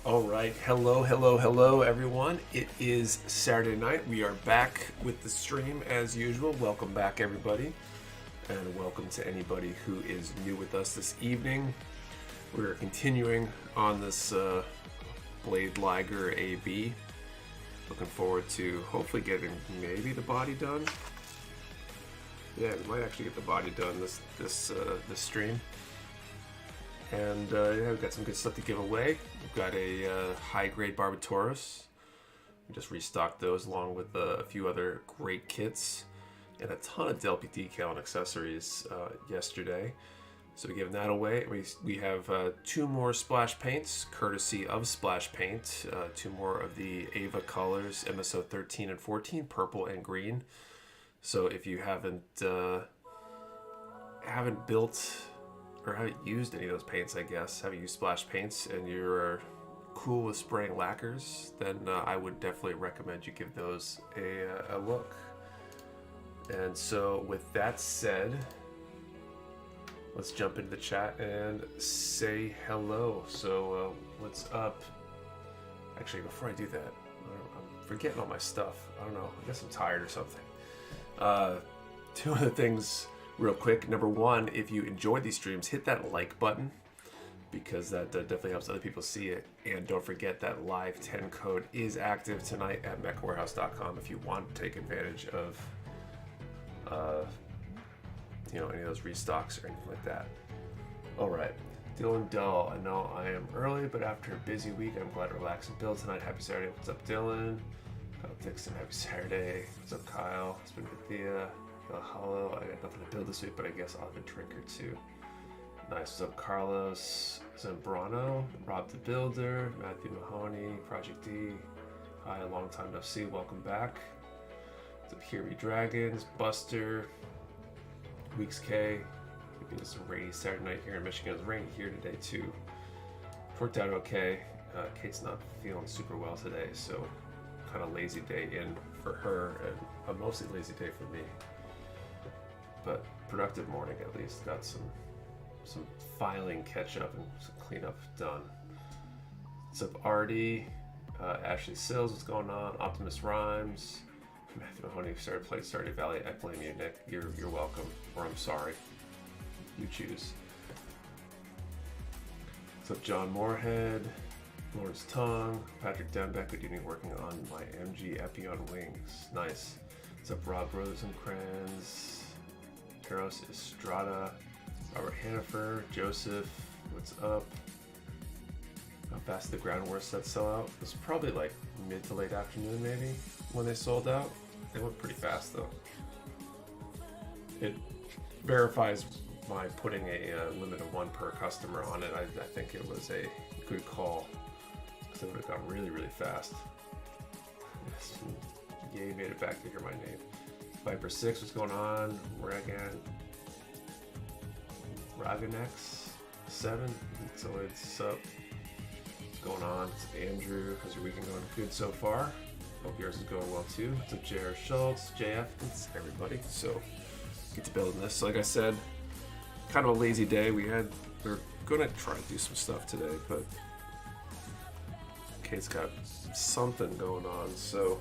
All right, hello, everyone. It is Saturday night. We are back with the stream as usual. Welcome back, everybody, and welcome to anybody who is new with us this evening. We're continuing on this Blade Liger AB. Looking forward to hopefully getting maybe the body done. Yeah, we might actually get the body done this stream. And yeah, we've got some good stuff to give away. We've got a high-grade Barbatoros. We just restocked those along with a few other great kits and a ton of Delpy decal and accessories yesterday. So we're giving that away. We have two more splash paints, courtesy of Splash Paint. Two more of the Ava colors, MSO 13 and 14, purple and green. So if you haven't built or haven't used any of those paints, I guess, haven't used splash paints, and you're cool with spraying lacquers, then I would definitely recommend you give those a look. And so with that said, let's jump into the chat and say hello. So what's up? Actually, before I do that, I'm forgetting all my stuff. I don't know, I guess I'm tired or something. Two other things real quick. Number one, if you enjoyed these streams, hit that like button because that definitely helps other people see it. And don't forget that Live 10 code is active tonight at mechawarehouse.com if you want to take advantage of any of those restocks or anything like that. All right, Dylan Dull. I know I am early, but after a busy week, I'm glad to relax and build tonight. Happy Saturday. What's up, Dylan? Kyle Dixon, happy Saturday. What's up, Kyle? It's been with Thea. Hello, I got nothing to build this week, but I guess I'll have a drink or two. Nice. What's up, Carlos Zambrano, Rob the Builder, Matthew Mahoney, Project D. Hi, long time no see. Welcome back. What's up, Here We Dragons, Buster, Weeks K. It's a rainy Saturday night here in Michigan. It's raining here today too. Worked out okay. Kate's not feeling super well today, so kind of lazy day in for her and a mostly lazy day for me. But productive morning at least. Got some filing catch up and some cleanup done. What's up, Artie? Ashley Sills, what's going on? Optimus Rhymes. Matthew Mahoney started playing Stardew Valley. I blame you, Nick. You're welcome. Or I'm sorry. You choose. What's up, John Moorhead? Lawrence Tong. Patrick Dembeck, good evening, working on my MG Epi on wings. Nice. What's up, Rob Rosencrans? Eros Estrada, Robert Hannaford, Joseph, what's up? How fast did the ground war sets sell out? It was probably like mid to late afternoon maybe when they sold out. They went pretty fast though. It verifies my putting a limit of one per customer on it. I think it was a good call because it would have gone really, really fast. Yay, made it back to hear my name. Viper 6, what's going on? Raganex 7, Zoids up. What's going on? It's Andrew. How's your weekend going? Good so far. Hope yours is going well too. What's up, J.R. Schultz, JF, it's everybody. So get to building this. So like I said, kind of a lazy day. We're gonna try to do some stuff today, but Kate's got something going on, so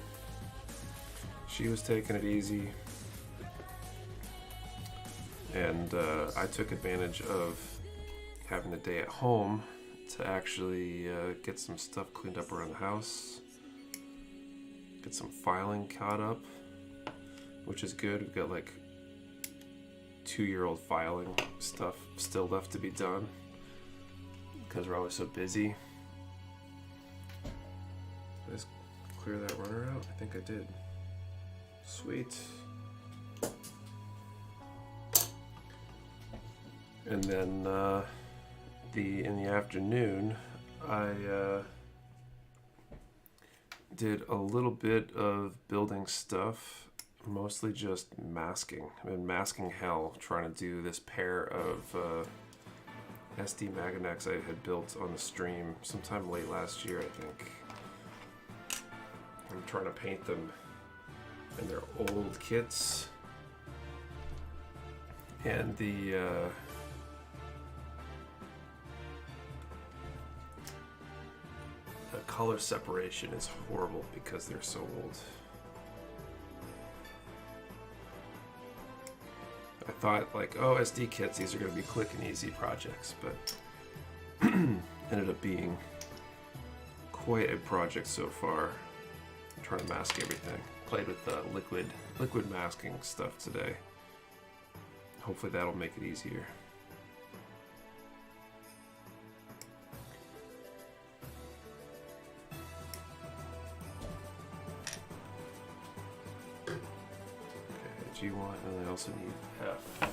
she was taking it easy, and I took advantage of having the day at home to actually get some stuff cleaned up around the house, get some filing caught up, which is good. We've got like 2-year-old filing stuff still left to be done because we're always so busy. Did I just clear that runner out? I think I did. Sweet. And then in the afternoon, I did a little bit of building stuff, mostly just masking. I've been masking hell trying to do this pair of SD Maganex I had built on the stream sometime late last year, I think. I'm trying to paint them in their old kits. And the color separation is horrible because they're so old. I thought like, oh, SD kits, these are going to be quick and easy projects, but ended up being quite a project so far. I'm trying to mask everything. Played with the liquid masking stuff today. Hopefully that'll make it easier. Okay, G1, and I also need F.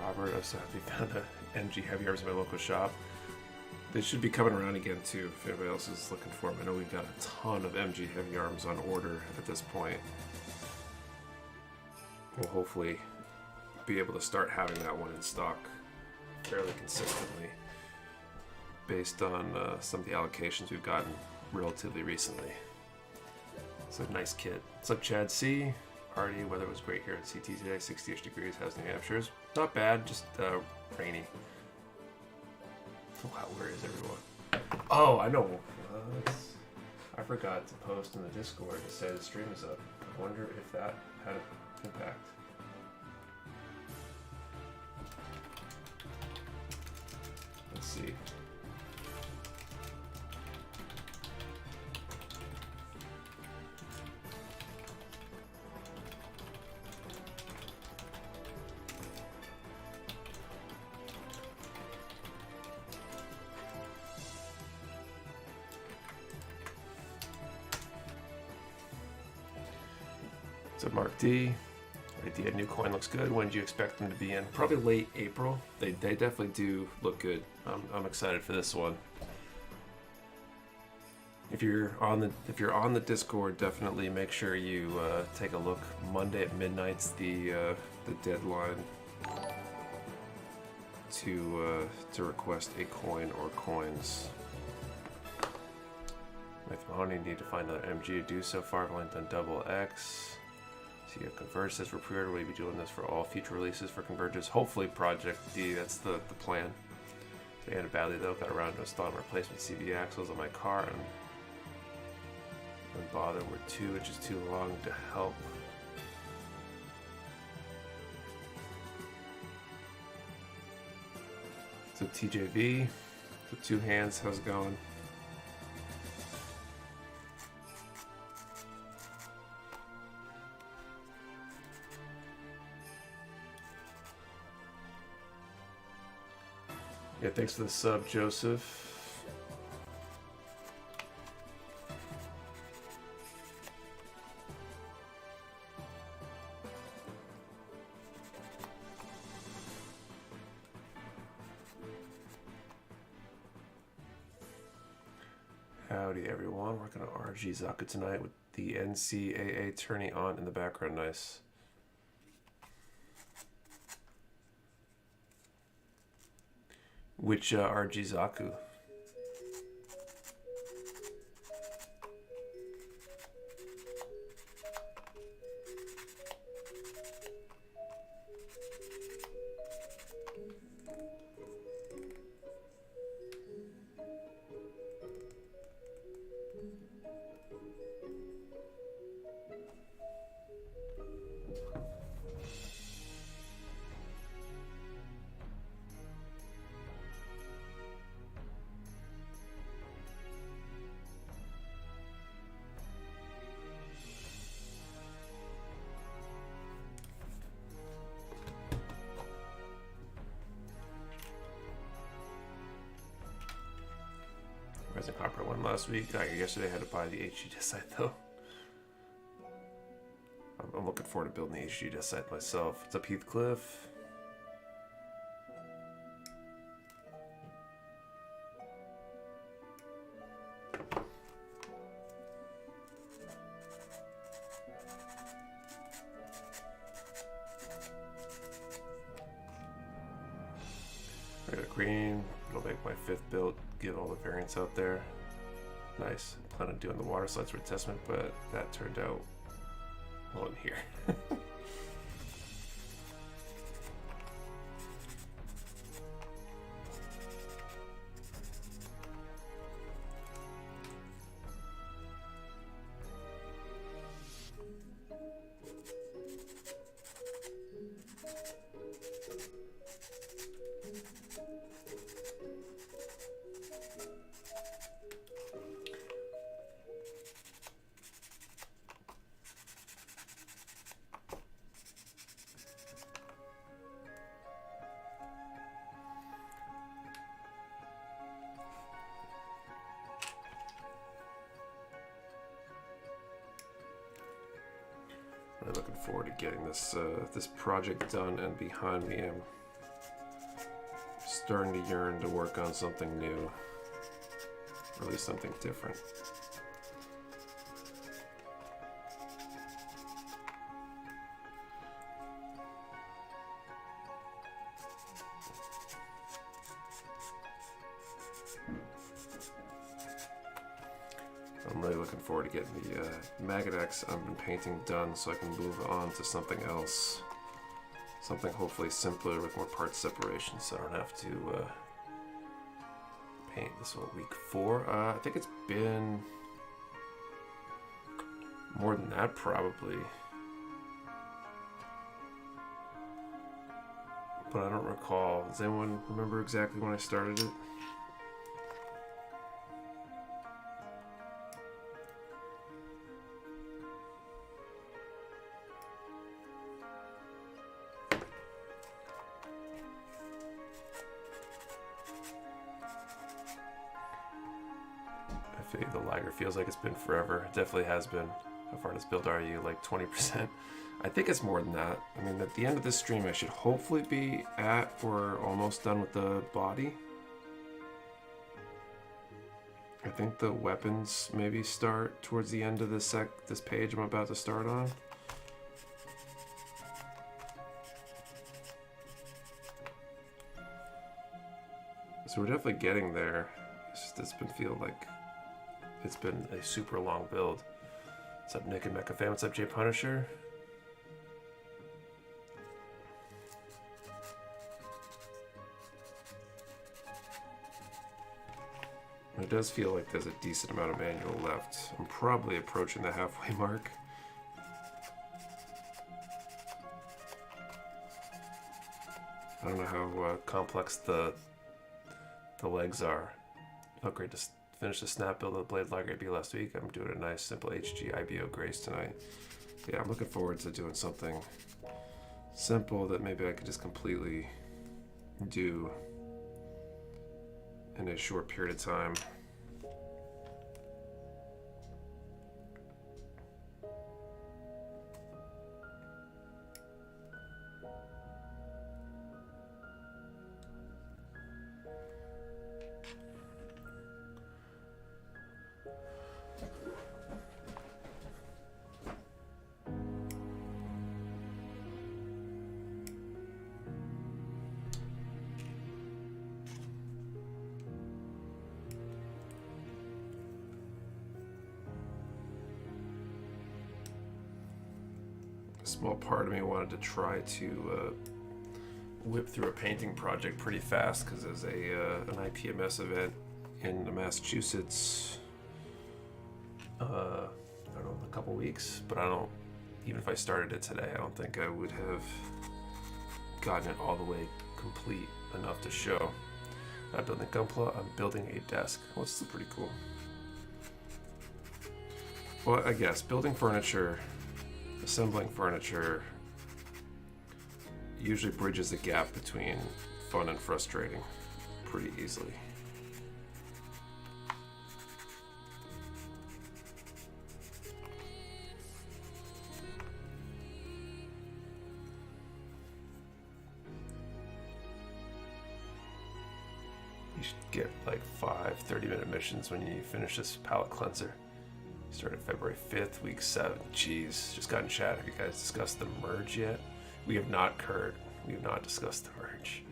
Robert, I'm so happy I found a MG heavy arms in my local shop. They should be coming around again too if anybody else is looking for them. I know we've got a ton of MG heavy arms on order at this point. We'll hopefully be able to start having that one in stock fairly consistently based on some of the allocations we've gotten relatively recently. It's a nice kit. What's up, Chad C? Party, weather was great here at CT today, 60-ish degrees, how's New Hampshire's? Not bad, just rainy. Wow, where is everyone? Oh, I know. I forgot to post in the Discord to say the stream is up. I wonder if that had an impact. Let's see. So Mark D, idea new coin looks good. When do you expect them to be in? Probably late April. They definitely do look good. I'm excited for this one. If you're on the Discord, definitely make sure you take a look. Monday at midnight's the deadline to request a coin or coins. With Mahoney, need to find another MG to do so far. I've only done double X. So you have Converge says for pre-order. Will you be doing this for all future releases for Converges? Hopefully Project D, that's the plan. They ended badly though, got around to installing replacement CV axles on my car and didn't bother with 2, which is too long to help. So TJV, so 2 hands, how's it going? Yeah, thanks for the sub, Joseph. Howdy, everyone. Working on RG Zaka tonight with the NCAA tourney on in the background. Nice. Which RG Zaku? Resin Copper won last week. Yesterday I had to buy the HG disc site though. I'm looking forward to building the HG disc site myself. What's up, Heathcliff? I got a green. It'll make my 5th build, get all the variants out there. Nice. Plan on doing the water slides for testament, but that turned out well in here. Really looking forward to getting this this project done and behind me. I'm starting to yearn to work on something new, or at least something different. I'm really looking forward to getting the maggot X I've been painting done so I can move on to something else. Something hopefully simpler with more part separation so I don't have to paint this one week 4. I think it's been more than that probably. But I don't recall. Does anyone remember exactly when I started it? I feel the Liger feels like it's been forever. It definitely has been. How far does build are you? Like 20%? I think it's more than that. I mean, at the end of this stream, I should hopefully be at or almost done with the body. I think the weapons maybe start towards the end of this page I'm about to start on. So we're definitely getting there. It's been feeling like it's been a super long build. What's up, Nick and Mecha Fam? What's up, Jay Punisher? It does feel like there's a decent amount of manual left. I'm probably approaching the halfway mark. I don't know how complex the legs are. Oh, great to finish the snap build of the Blade Liger AB last week. I'm doing a nice simple HG IBO Grace tonight. Yeah, I'm looking forward to doing something simple that maybe I could just completely do in a short period of time. Small part of me wanted to try to whip through a painting project pretty fast because there's an IPMS event in Massachusetts. I don't know, in a couple weeks, but I don't. Even if I started it today, I don't think I would have gotten it all the way complete enough to show. Not building Gunpla, I'm building a desk. Well, it's still pretty cool. Well, I guess building furniture. Assembling furniture usually bridges the gap between fun and frustrating pretty easily. You should get like 5 30-minute missions when you finish this palette cleanser. Started February 5th, week 7. Jeez, just got in chat. Have you guys discussed the merge yet? We have not, Kurt. We have not discussed the merge.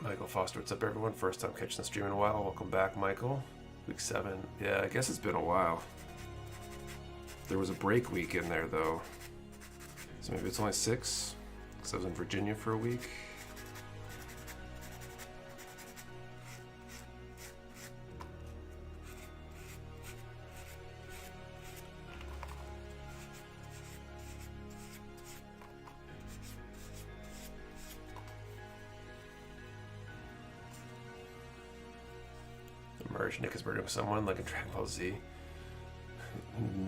Michael Foster, what's up, everyone? First time catching the stream in a while. Welcome back, Michael. Week 7. Yeah, I guess it's been a while. There was a break week in there, though. So maybe it's only 6, because I was in Virginia for a week. Merge Nick is merging with someone like a Dragon Ball Z.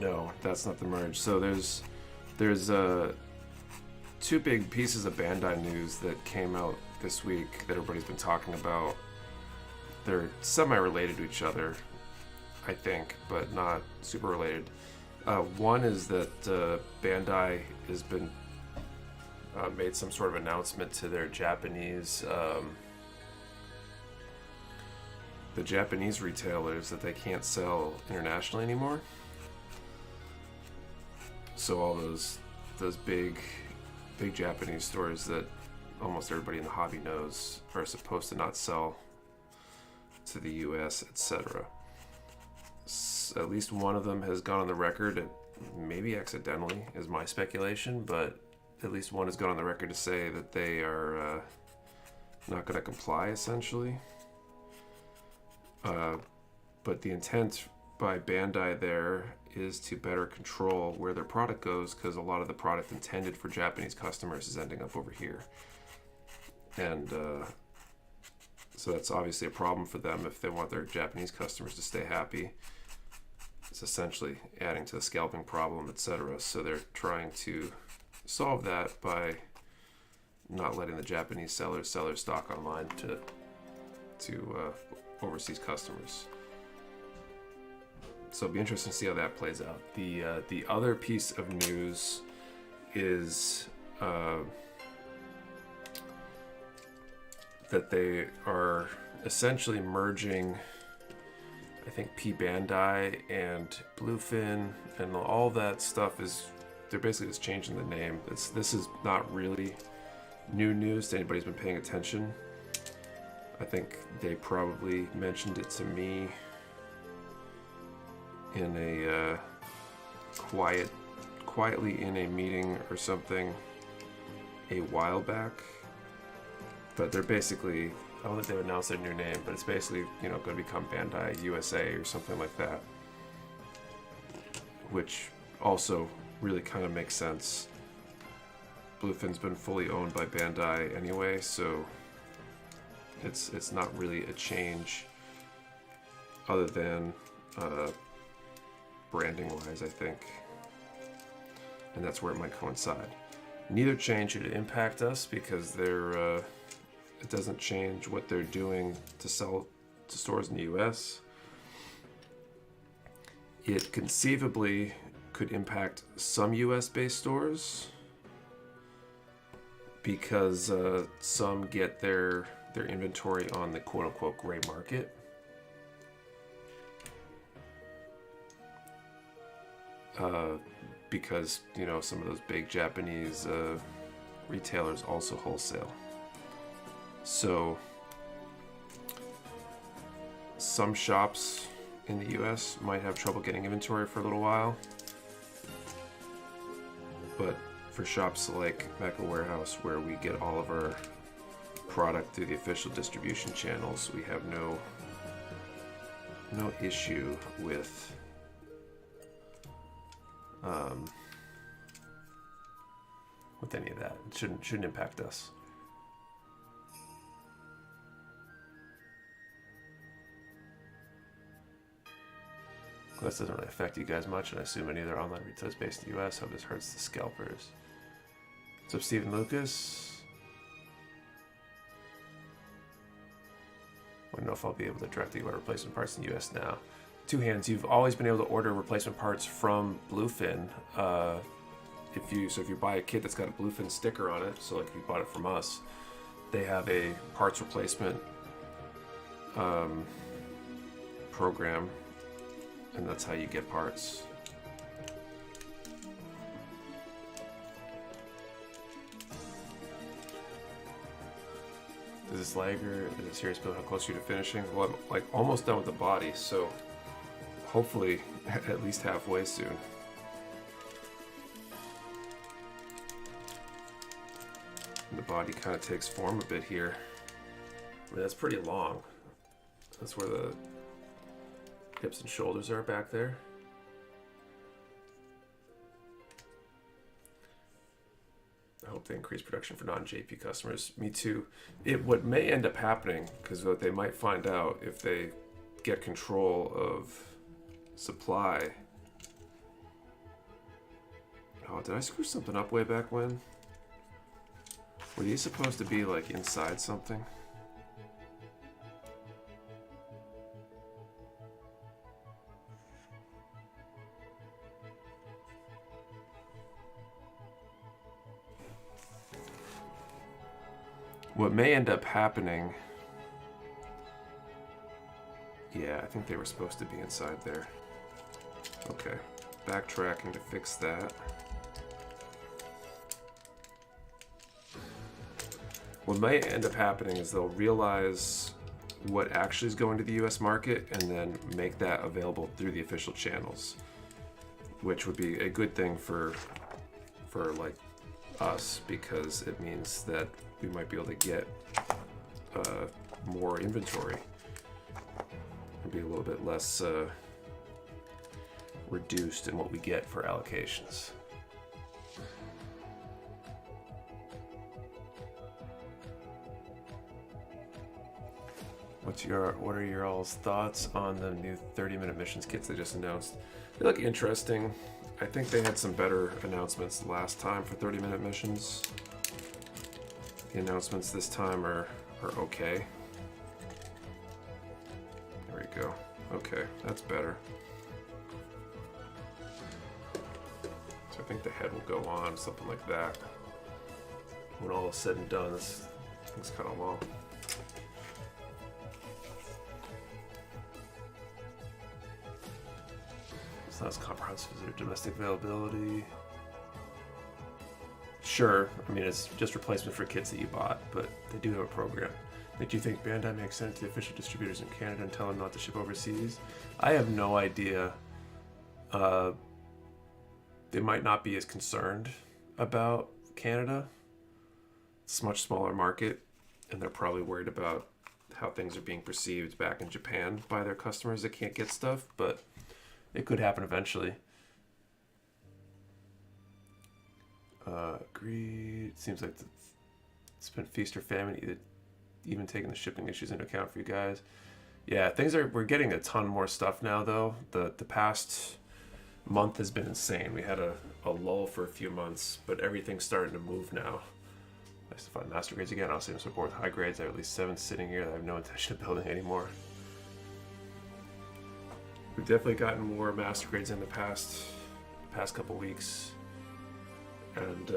No, that's not the merge. So there's 2 big pieces of Bandai news that came out this week that everybody's been talking about. They're semi-related to each other, I think, but not super related. One is that Bandai has been made some sort of announcement to their Japanese the Japanese retailers that they can't sell internationally anymore. So all those big Japanese stores that almost everybody in the hobby knows are supposed to not sell to the US, etc. At least one of them has gone on the record, maybe accidentally is my speculation, but at least one has gone on the record to say that they are not going to comply, essentially. But the intent by Bandai there is to better control where their product goes, because a lot of the product intended for Japanese customers is ending up over here. And so that's obviously a problem for them if they want their Japanese customers to stay happy. It's essentially adding to the scalping problem, etc. So they're trying to solve that by not letting the Japanese sellers sell their stock online to overseas customers. So it'll be interesting to see how that plays out. The other piece of news is that they are essentially merging, I think, P Bandai and Bluefin, and all that stuff is, they're basically just changing the name. This is not really new news to anybody who's been paying attention. I think they probably mentioned it to me in a quietly in a meeting or something a while back. But they're basically, I don't think they've announced their new name, but it's basically, going to become Bandai USA or something like that, which also really kind of makes sense. Bluefin's been fully owned by Bandai anyway, so it's not really a change other than branding wise, I think, and that's where it might coincide. Neither change should impact us because it doesn't change what they're doing to sell to stores in the US. It conceivably could impact some US based stores because some get their inventory on the quote-unquote gray market. Because, some of those big Japanese retailers also wholesale. So some shops in the US might have trouble getting inventory for a little while. But for shops like Mecha Warehouse, where we get all of our product through the official distribution channels, we have no issue with any of that. It shouldn't impact us. This doesn't really affect you guys much, and I assume any other online retailers based in the US. Hope this hurts the scalpers. What's up, Stephen Lucas? I don't know if I'll be able to directly order replacement parts in the US now. Two hands, you've always been able to order replacement parts from Bluefin. If you buy a kit that's got a Bluefin sticker on it, so like if you bought it from us, they have a parts replacement program, and that's how you get parts. this Liger is a serious build? How close are you to finishing? Well, I'm like almost done with the body, so hopefully at least halfway soon. And the body kind of takes form a bit here. I mean, that's pretty long. That's where the hips and shoulders are back there. I hope they increase production for non-JP customers. Me too. What may end up happening, because what they might find out if they get control of supply. Oh, did I screw something up way back when? Were these supposed to be like inside something? What may end up happening... Yeah, I think they were supposed to be inside there. Okay, backtracking to fix that. What may end up happening is they'll realize what actually is going to the US market and then make that available through the official channels, which would be a good thing for like us, because it means that we might be able to get more inventory and be a little bit less reduced in what we get for allocations. What are your all's thoughts on the new 30-minute missions kits they just announced? They look interesting. I think they had some better announcements last time for 30-minute missions. The announcements this time are okay. There we go. Okay, that's better. So I think the head will go on, something like that. When all is said and done, this thing's kind of long. It's not as comprehensive as their domestic availability. Sure, I mean, it's just replacement for kits that you bought, but they do have a program. Do you think Bandai makes sense to official distributors in Canada and tell them not to ship overseas? I have no idea. They might not be as concerned about Canada. It's a much smaller market, and they're probably worried about how things are being perceived back in Japan by their customers that can't get stuff, but it could happen eventually. Agreed. Seems like it's been feast or famine, even taking the shipping issues into account for you guys. Yeah, we're getting a ton more stuff now though. The past month has been insane. We had a lull for a few months, but everything's starting to move now. Nice to find master grades again. I'll see them support with high grades. I have at least 7 sitting here that I have no intention of building anymore. We've definitely gotten more master grades in the past couple weeks. And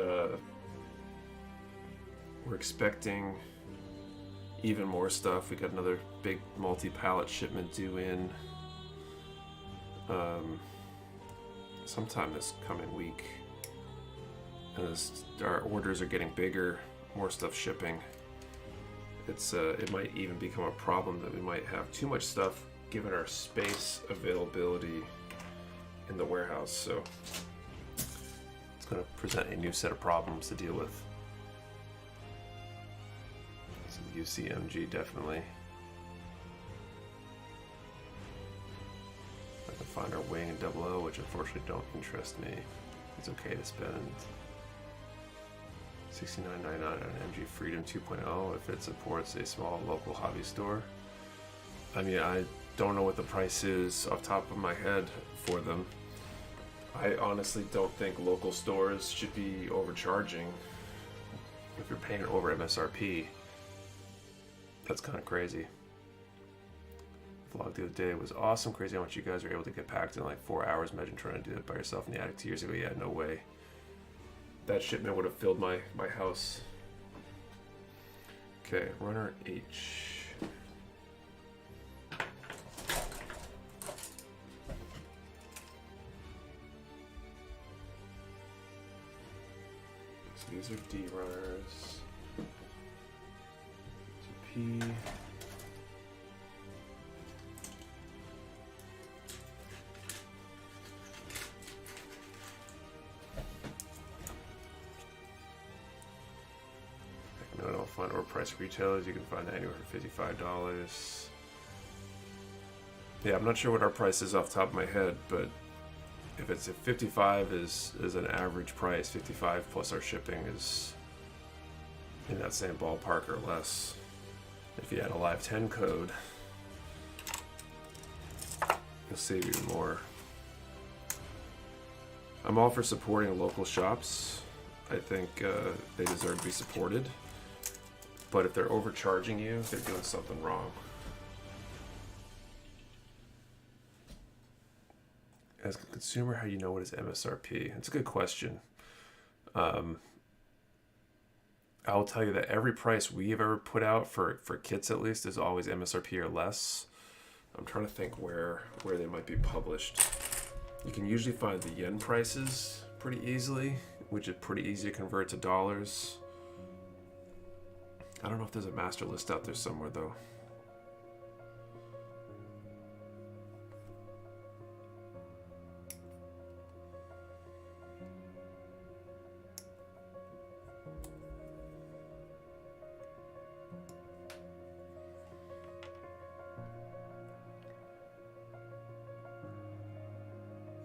we're expecting even more stuff. We got another big multi-pallet shipment due in sometime this coming week. And our orders are getting bigger, more stuff shipping. It might even become a problem that we might have too much stuff given our space availability in the warehouse. So it's going to present a new set of problems to deal with. Some UCMG definitely. I can find our wing and double O, which unfortunately don't interest me. It's okay to spend $69.99 on MG Freedom 2.0 if it supports a small local hobby store. I mean, I don't know what the price is off the top of my head for them. I honestly don't think local stores should be overcharging. If you're paying it over MSRP, that's kind of crazy. Vlog the other day was awesome. Crazy how much you guys were able to get packed in like 4 hours. Imagine trying to do it by yourself in the attic 2 years ago. Yeah, no way. That shipment would have filled my house. Okay, runner H. So these are D runners. These are MSRP. No, don't find or price retailers. You can find that anywhere for $55. Yeah, I'm not sure what our price is off the top of my head, but if 55 is an average price, 55 plus our shipping is in that same ballpark or less. If you add a live 10 code, you'll save even more. I'm all for supporting local shops. I think they deserve to be supported. But if they're overcharging you, they're doing something wrong. As a consumer, how do you know what is MSRP? It's a good question. I'll tell you that every price we've ever put out for kits at least is always MSRP or less. I'm trying to think where they might be published. You can usually find the yen prices pretty easily, which is pretty easy to convert to dollars. I don't know if there's a master list out there somewhere though.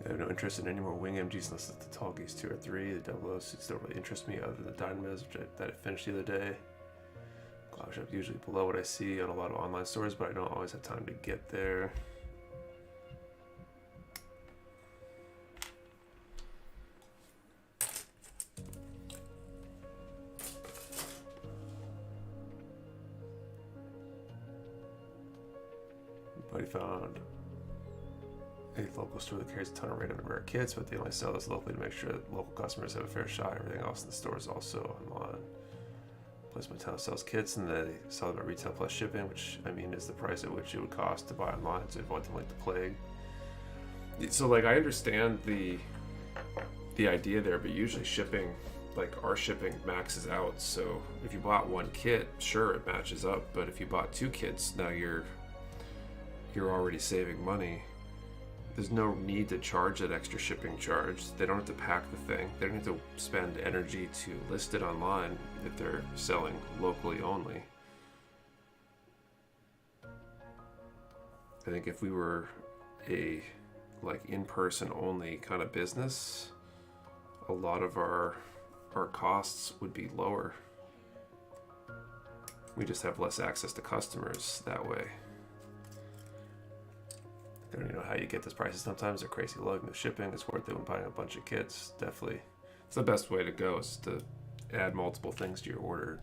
I have no interest in any more wing MGs unless it's the tall geese 2 or 3. The double O suits don't really interest me other than the Dynamos, that I finished the other day. Cloud shop usually below what I see on a lot of online stores, but I don't always have time to get there. Buddy found a local store that carries a ton of random and rare kits, but they only sell this locally to make sure that local customers have a fair shot. Everything else in the store is also online. Placement town sells kits and they sell them at retail plus shipping, which I mean is the price at which it would cost to buy online to avoid them like the plague. So like I understand the idea there, but usually shipping, like our shipping maxes out. So if you bought one kit, sure it matches up, but if you bought 2 kits, now you're already saving money. There's no need to charge that extra shipping charge. They don't have to pack the thing. They don't have to spend energy to list it online if they're selling locally only. I think if we were a like in-person only kind of business, a lot of our costs would be lower. We just have less access to customers that way. I don't even know how you get those prices. Sometimes they're crazy low. The shipping is worth it when buying a bunch of kits. Definitely, it's the best way to go is to add multiple things to your order.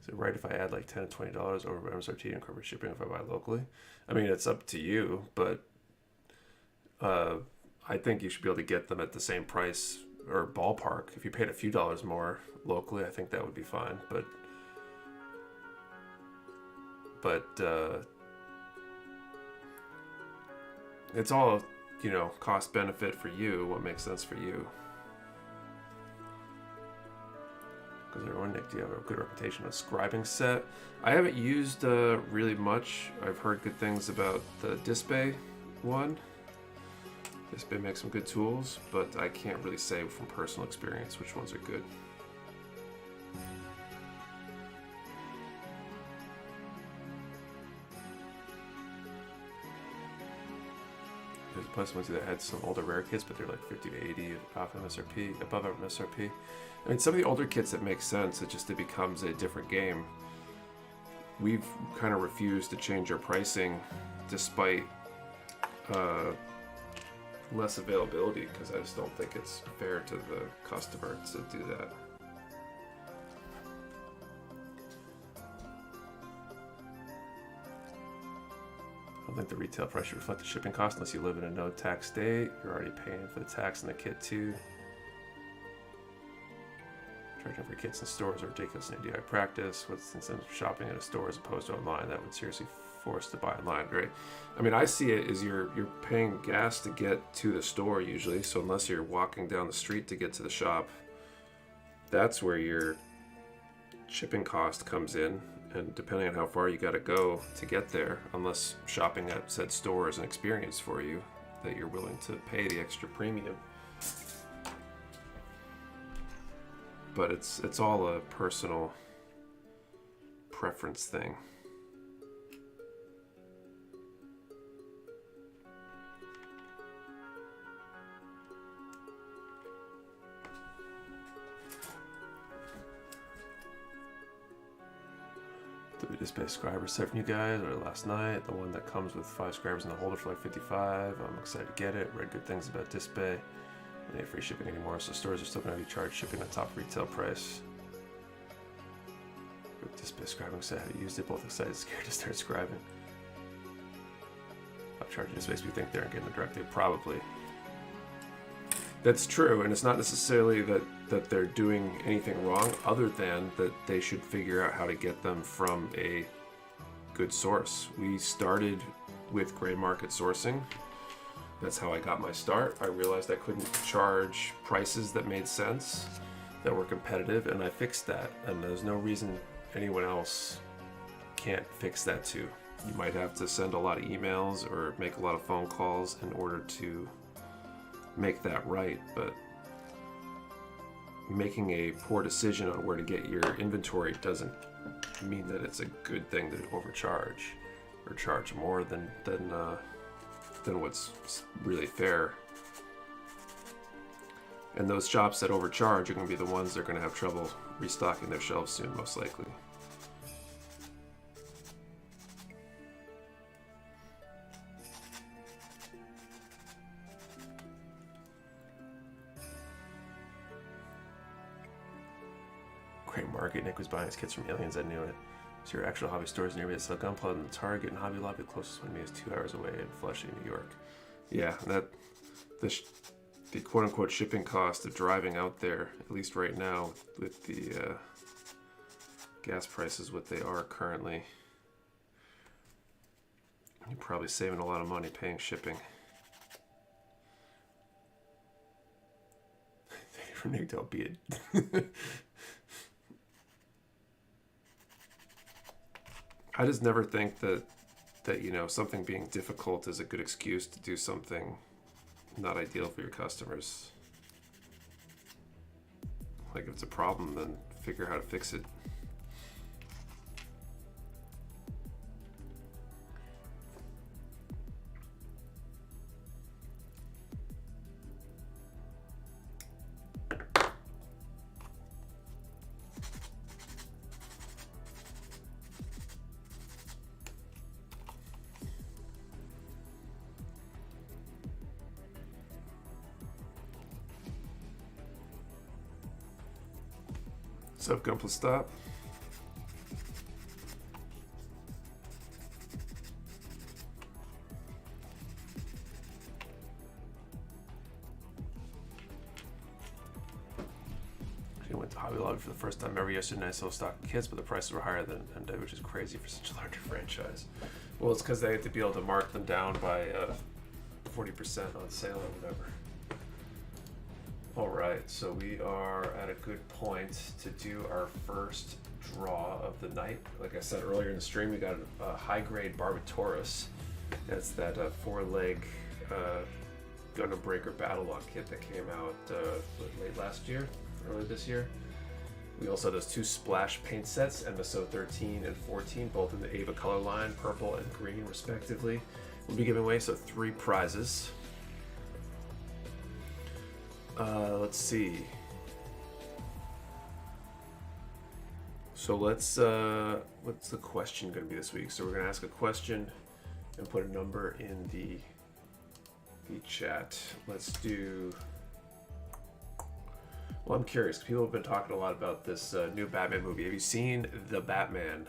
Is it right if I add like $10 to $20 over MSRP and incorporate shipping if I buy locally? I mean, it's up to you, but I think you should be able to get them at the same price or ballpark. If you paid a few dollars more locally, I think that would be fine. But it's all, you know, cost benefit for you, what makes sense for you. Because everyone, Nick, do you have a good reputation of scribing set? I haven't used really much. I've heard good things about the Disbay one. Disbay makes some good tools, but I can't really say from personal experience which ones are good. There's a place I went to that had some older rare kits, but they're like 50 to 80 off MSRP, above MSRP. I mean, some of the older kits that make sense, it becomes a different game. We've kind of refused to change our pricing despite less availability, because I just don't think it's fair to the customer to do that. I don't think the retail price should reflect the shipping cost unless you live in a no tax state. You're already paying for the tax in the kit too. Charging for kits in stores are ridiculous in ADI practice. What's the incentive of shopping at a store as opposed to online? That would seriously force to buy online, right? I mean, I see it as you're paying gas to get to the store usually. So unless you're walking down the street to get to the shop, that's where your shipping cost comes in. And depending on how far you got to go to get there, unless shopping at said store is an experience for you, that you're willing to pay the extra premium. But it's all a personal preference thing. Did we just pay subscriber set from you guys or last night? The one that comes with 5 subscribers in the holder for like 55. I'm excited to get it. Read good things about Display. They ain't free shipping anymore, so stores are still going to be charged shipping at top retail price. Display scribing set, have you used it? Both excited and scared to start scribing. Upcharging just makes me think they're getting the directive. Probably. That's true, and it's not necessarily that they're doing anything wrong, other than that they should figure out how to get them from a good source. We started with gray market sourcing. That's how I got my start. I realized I couldn't charge prices that made sense, that were competitive, and I fixed that. And there's no reason anyone else can't fix that too. You might have to send a lot of emails or make a lot of phone calls in order to make that right, but making a poor decision on where to get your inventory doesn't mean that it's a good thing to overcharge or charge more than what's really fair. And those shops that overcharge are going to be the ones that are going to have trouble restocking their shelves soon, most likely. Great market. Nick was buying his kits from Aliens. I knew it. Is there actual hobby stores near me that sell Gunpla and the Target and Hobby Lobby? The closest one to me is 2 hours away in Flushing, New York. Yeah, that the quote-unquote shipping cost of driving out there, at least right now, with the gas prices what they are currently, you're probably saving a lot of money paying shipping. Thank you for Nick, don't be it. I just never think that you know, something being difficult is a good excuse to do something not ideal for your customers. Like, if it's a problem, then figure out how to fix it. What's up, Gunpla Stop? I went to Hobby Lobby for the first time ever yesterday. I saw stock kits, but the prices were higher than MD, which is crazy for such a larger franchise. Well, it's because they had to be able to mark them down by 40% on sale or whatever. All right, so we are at a good point to do our first draw of the night. Like I said earlier in the stream, we got a high-grade Barbatoris. That's that 4-leg Gundam Breaker Battlelog kit that came out late last year, early this year. We also have those 2 splash paint sets, MSO 13 and 14, both in the Ava color line, purple and green respectively. We'll be giving away 3 prizes. Let's see. So what's the question going to be this week? So we're going to ask a question and put a number in the chat. Let's do. Well, I'm curious. People have been talking a lot about this new Batman movie. Have you seen The Batman?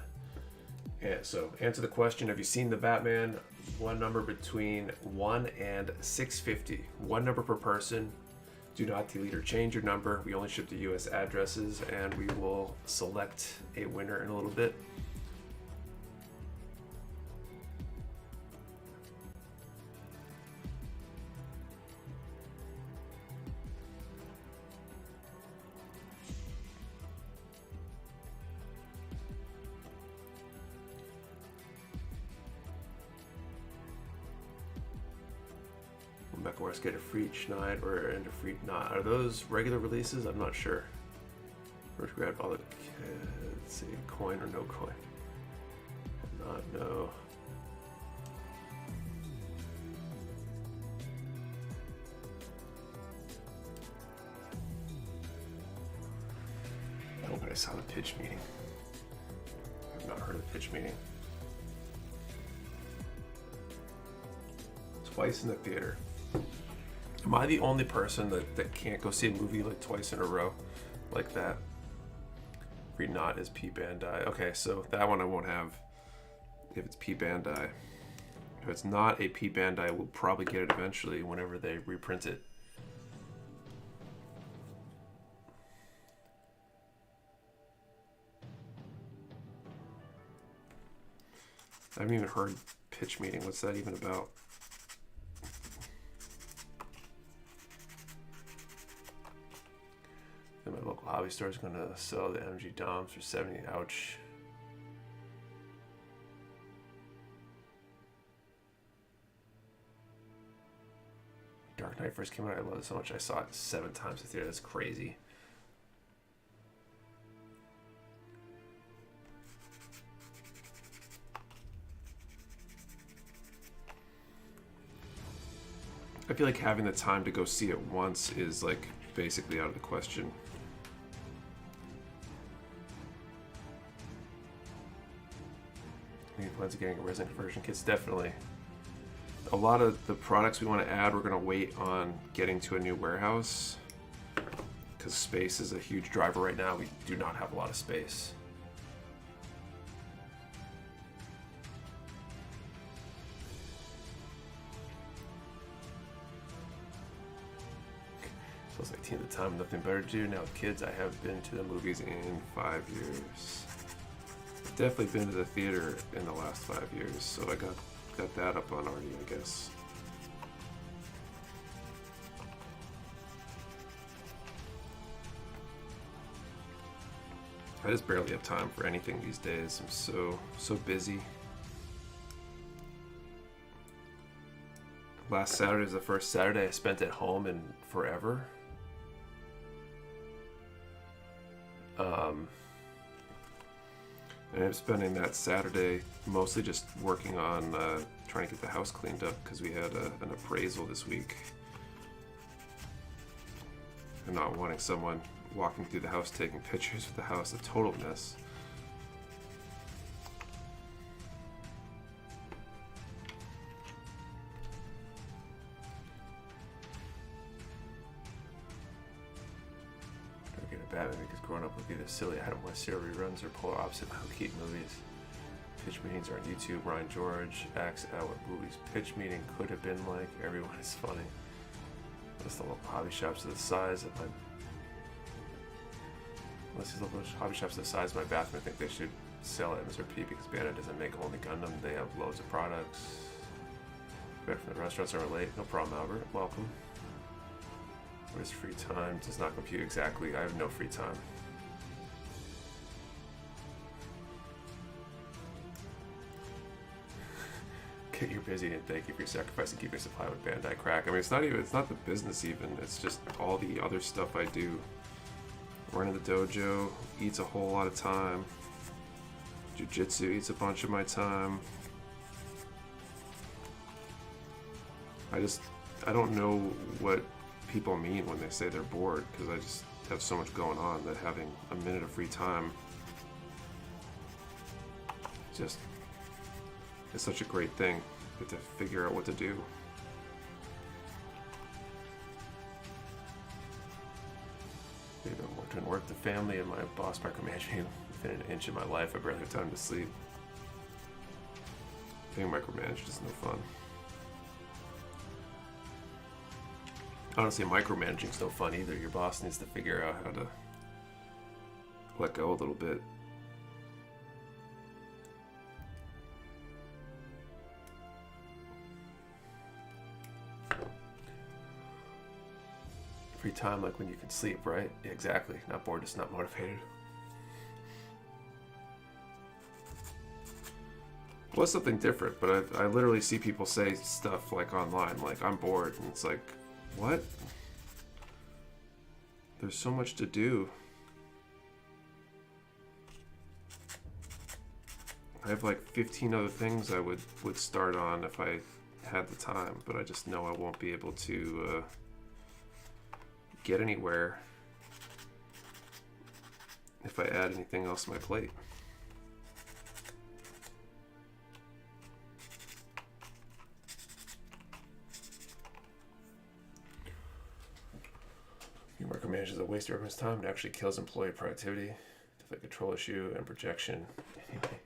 Yeah, so answer the question. Have you seen The Batman? One number between 1 and 650. One number per person. Do not delete or change your number. We only ship to US addresses, and we will select a winner in a little bit. Mecha Warehouse get a free Schneid or and a free not. Are those regular releases? I'm not sure. First grab all the let's see, coin or no coin. Not no. I hope I saw the pitch meeting. I've not heard of the pitch meeting. Twice in the theater. Am I the only person that can't go see a movie like twice in a row like that? Read not is P Bandai. Okay, so that one I won't have if it's P Bandai. If it's not a P Bandai, we'll probably get it eventually whenever they reprint it. I haven't even heard pitch meeting. What's that even about? Then my local hobby store is going to sell the MG DOMs for 70. Ouch. Dark Knight first came out. I loved it so much. I saw it 7 times in the theater. That's crazy. I feel like having the time to go see it once is like basically out of the question. Any plans of getting a resin conversion kits? Definitely. A lot of the products we want to add, we're going to wait on getting to a new warehouse because space is a huge driver right now. We do not have a lot of space. So it's 19 at the time, nothing better to do. Now with kids, I have been to the movies in 5 years. I've definitely been to the theater in the last 5 years, so I got that up on already, I guess. I just barely have time for anything these days. I'm so busy. Last Saturday is the first Saturday I spent at home in forever. And I'm spending that Saturday mostly just working on trying to get the house cleaned up because we had an appraisal this week. And not wanting someone walking through the house taking pictures of the house, a total mess. Batman because growing up was either silly, I had to watch serial reruns or polar opposite how keep movies. Pitch meetings are on YouTube. Ryan George acts out what movies pitch meeting could have been like. Everyone is funny. List the local hobby shops to the size of my. Unless these local hobby shops to the size of my bathroom, I think they should sell at MSRP because Bandai doesn't make only Gundam. They have loads of products. Better from the restaurants are late. No problem, Albert. Welcome. What is free time? Does not compute exactly. I have no free time. Get you're busy and thank you for your sacrifice and keeping your supply with Bandai Crack. I mean, it's not the business even. It's just all the other stuff I do. Running the dojo eats a whole lot of time. Jiu-jitsu eats a bunch of my time. I don't know what people mean when they say they're bored because I just have so much going on that having a minute of free time just is such a great thing. You have to figure out what to do. Maybe I'm between work, the family, and my boss micromanaging within an inch of my life. I barely have time to sleep. Being micromanaged is no fun. Honestly, micromanaging's no fun either. Your boss needs to figure out how to let go a little bit. Free time, like when you can sleep, right? Yeah, exactly. Not bored, just not motivated. was something different, but I literally see people say stuff like online, like I'm bored, and it's like, what? There's so much to do. I have like 15 other things I would start on if I had the time, but I just know I won't be able to get anywhere if I add anything else to my plate. Your micromanage is a waste of everyone's time. It actually kills employee productivity. It's a control issue and projection. Anyway.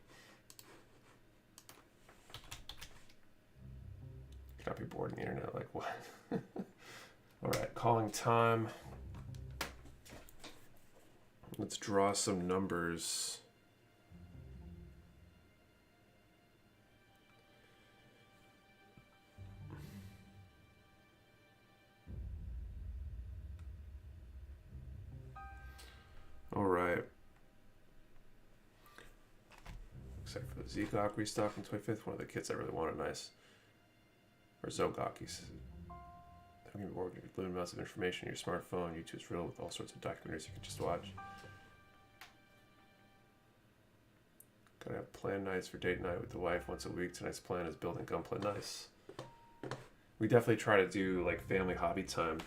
Cannot be bored on the internet, like what? Alright, calling time. Let's draw some numbers. Alright. Except for the Zgok restock on 25th, one of the kits I really wanted, nice. Or Zogok, he says. Having been working with limited amounts of information on your smartphone, YouTube's real with all sorts of documentaries you can just watch. Gotta have planned nights for date night with the wife once a week. Tonight's plan is building gunplay. Nice. We definitely try to do like family hobby time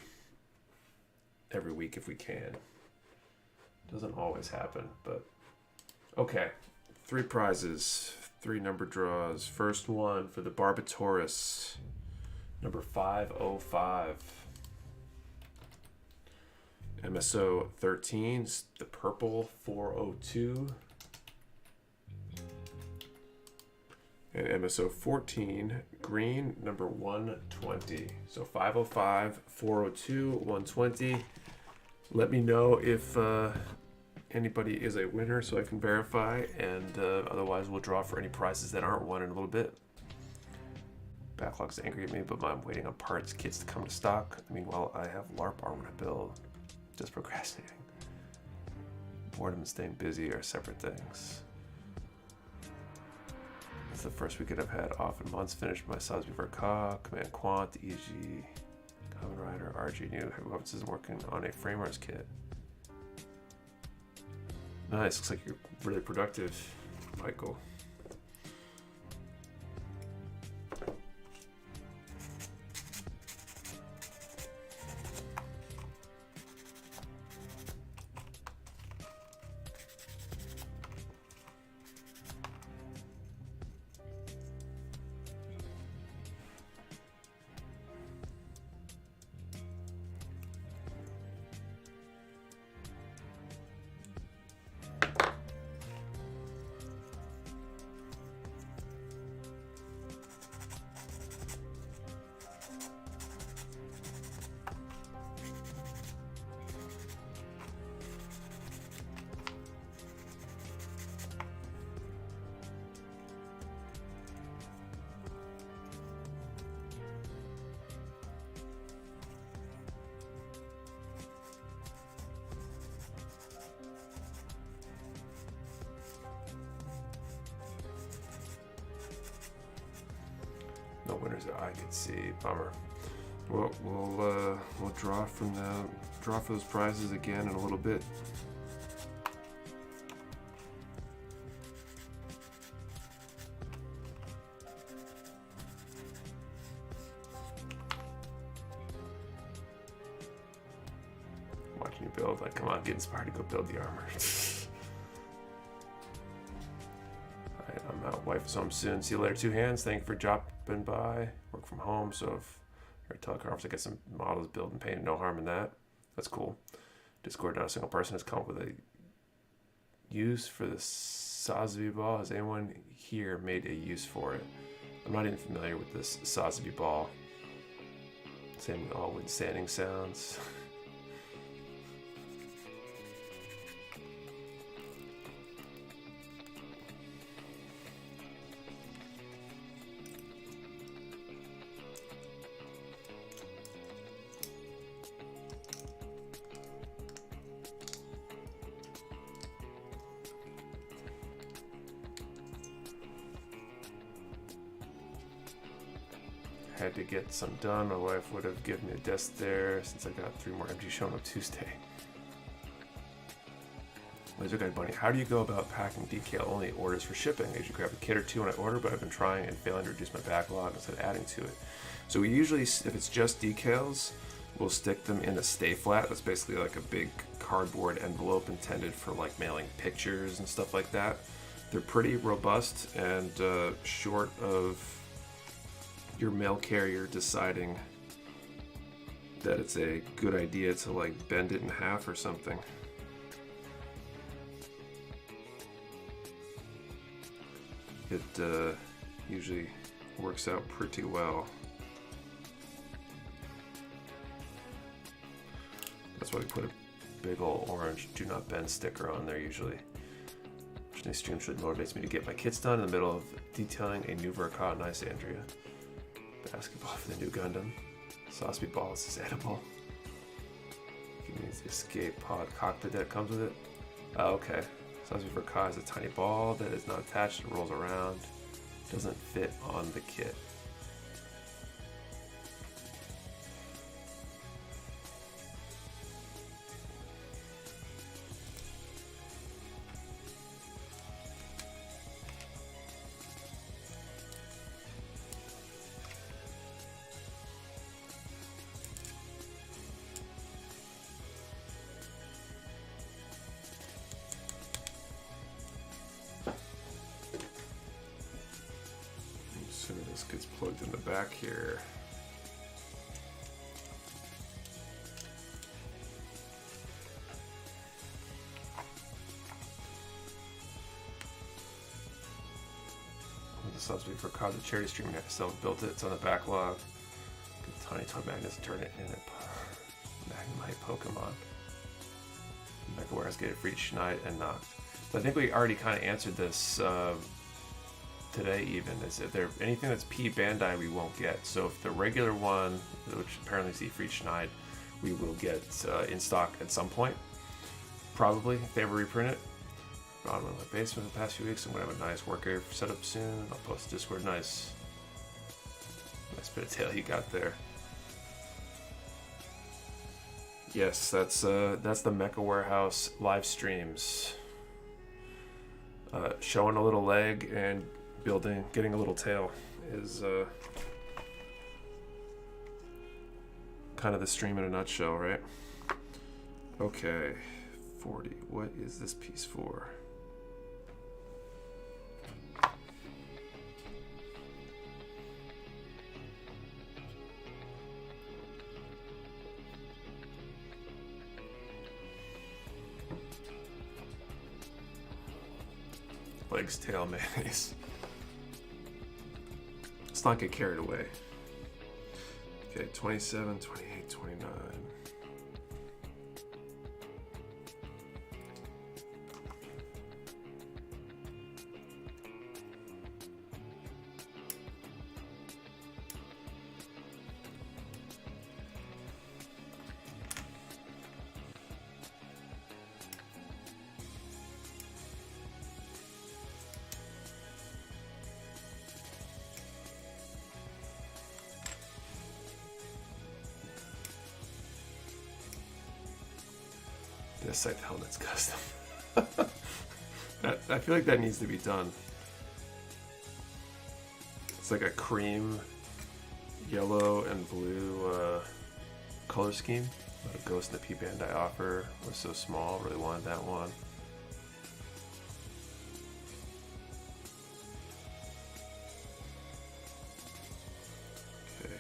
every week if we can. Doesn't always happen, but okay. 3 prizes, 3 number draws. First one for the Barbatoris, number 505. MSO 13, the purple 402. And MSO 14, green, number 120. So 505, 402, 120. Let me know if anybody is a winner so I can verify, and otherwise we'll draw for any prizes that aren't won in a little bit. Backlog's angry at me, but I'm waiting on parts, kits to come to stock. Meanwhile, I have LARP armor to build. Just procrastinating. Boredom and staying busy are separate things. It's the first weekend I've had off in months. Finished my Sosby Verka, Command Quant, EG, Common Rider, RG New. Heavy Weapons is working on a Framers kit. Nice, looks like you're really productive, Michael. No winners that I could see. Bummer. Well, we'll draw for those prizes again in a little bit. Watching you build, like, come on, get inspired to go build the armor. Alright, I'm out. Wife is home soon. See you later, two hands. Thank you for dropping by. Work from home, so if you're a teleconference, I get some models built and painted. No harm in that. That's cool. Discord, not a single person has come up with a use for the Sosby ball. Has anyone here made a use for it? I'm not even familiar with this Sosby ball. Same with all with sanding sounds. had to get some done. My wife would have given me a desk there since I got 3 more empty showing up Tuesday. Laser Guy Bunny, how do you go about packing decal only orders for shipping? I usually grab a kit or 2 when I order, but I've been trying and failing to reduce my backlog instead of adding to it. So we usually, if it's just decals, we'll stick them in a stay flat. That's basically like a big cardboard envelope intended for like mailing pictures and stuff like that. They're pretty robust, and short of your mail carrier deciding that it's a good idea to like bend it in half or something, it usually works out pretty well. That's why we put a big old orange do not bend sticker on there usually. Today's stream should motivate me to get my kits done in the middle of detailing a new Verka. Nice, Andrea. Basketball for the new Gundam. Sauce balls is edible. Give me the escape pod cockpit that comes with it. Oh, okay. Sauce Verka is a tiny ball that is not attached and rolls around. Doesn't fit on the kit. This gets plugged in the back here. The subsidy for cause of charity streaming, I self-built it. It's on the backlog. Get tiny toy magnets and turn it in a Magnemite Pokemon. Mecha Warehouse, get it for each night and knocked. So I think we already kind of answered this today even. Is if there anything that's P Bandai we won't get. So if the regular one, which apparently is for each night, we will get in stock at some point. Probably if they ever reprint it. Gone in my basement the past few weeks. I'm gonna have a nice work area set up soon. I'll post Discord. Nice bit of tail you got there. Yes, that's the Mecha Warehouse live streams. Showing a little leg and getting a little tail is kind of the stream in a nutshell, right? Okay, 40. What is this piece for? Legs, tail, mayonnaise. Let's not get carried away. Okay, 27, 28, 29. Scythe helmet's custom. I feel like that needs to be done. It's like a cream, yellow, and blue color scheme. A Ghost in the P Bandai offer was so small. Really wanted that one. Okay,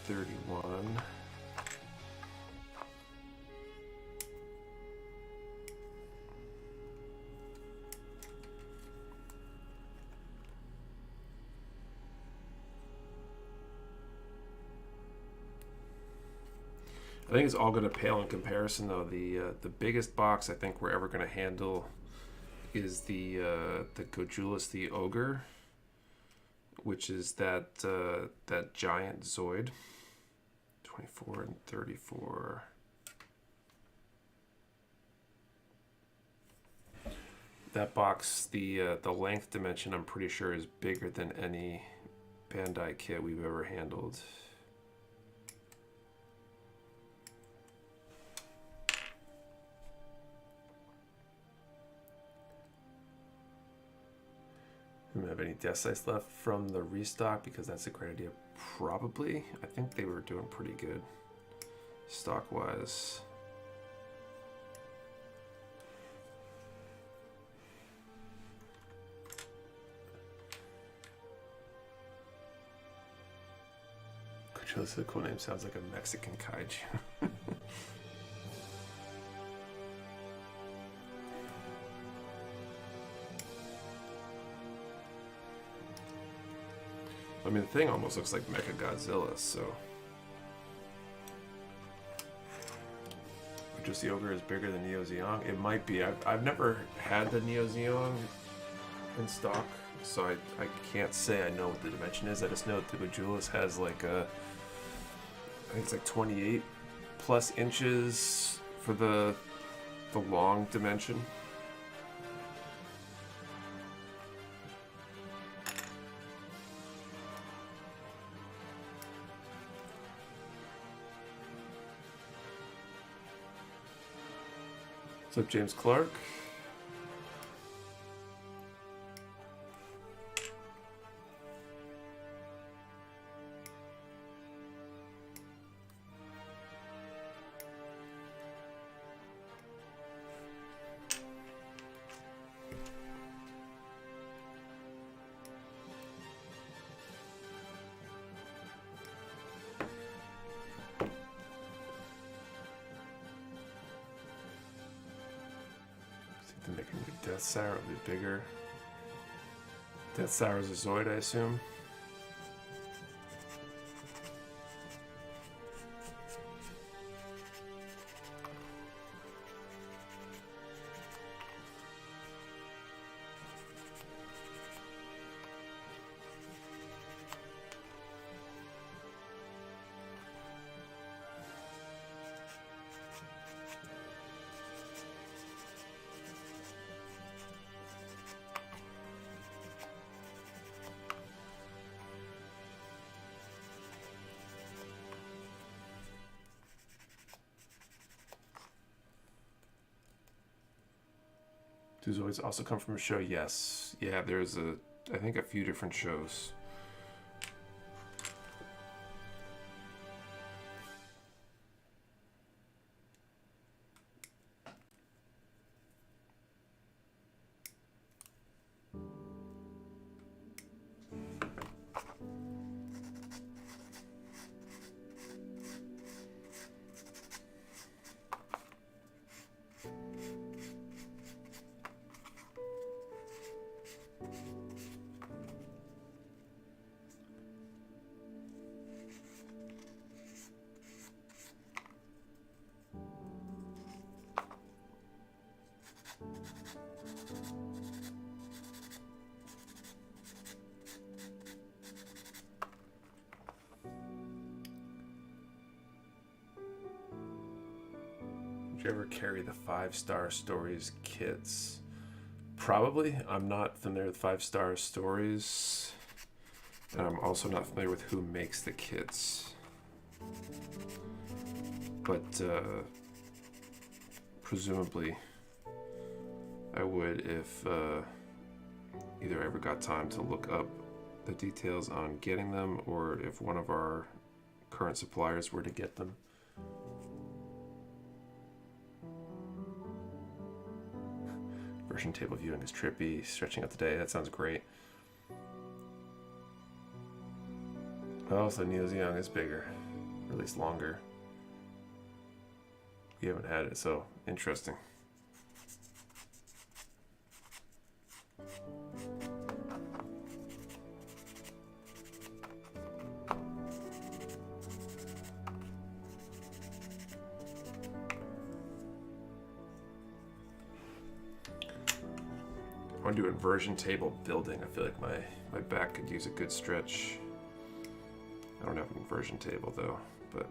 31. I think it's all going to pale in comparison, though. The biggest box I think we're ever going to handle is the Gojulus the Ogre, which is that giant Zoid. 24 and 34. That box, the length dimension, I'm pretty sure is bigger than any Bandai kit we've ever handled. We don't have any death sites left from the restock because that's a great idea. Probably. I think they were doing pretty good stock wise. Coachella, the cool name sounds like a Mexican kaiju. I mean, the thing almost looks like Mecha Godzilla, so. Just the ogre is bigger than Neo Zeong. It might be. I've never had the Neo Zeong in stock, so I can't say I know what the dimension is. I just know that the Bajulus has like a, I think it's like 28 plus inches for the long dimension. What's up, James Clark? Making the Death Sour a bit bigger. Death Sour is a Zoid, I assume. Do Zoids also come from a show? Yes. Yeah, there's I think a few different shows. Did you ever carry the 5-Star Stories kits? Probably. I'm not familiar with 5-Star Stories. And I'm also not familiar with who makes the kits. But presumably I would if either I ever got time to look up the details on getting them, or if one of our current suppliers were to get them. Version table viewing is trippy. Stretching out the day. That sounds great. Oh, so Neo Zeong is bigger, or at least longer. We haven't had it, so interesting. I want to do inversion table building. I feel like my back could use a good stretch. I don't have an inversion table though, but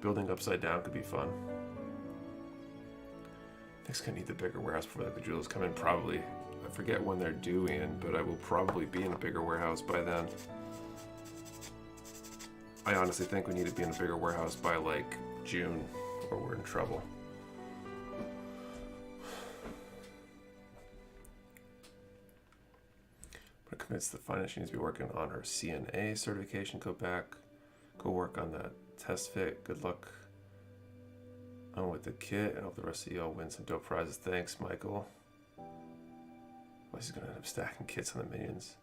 building upside down could be fun. I think it's gonna need the bigger warehouse before the jewels come in. Probably. I forget when they're due in, but I will probably be in a bigger warehouse by then. I honestly think we need to be in a bigger warehouse by like June, or we're in trouble. But commits to the finance, she needs to be working on her CNA certification. Go work on that test fit. Good luck on with the kit. I hope the rest of y'all win some dope prizes. Thanks, Michael. Well, he's gonna end up stacking kits on the minions.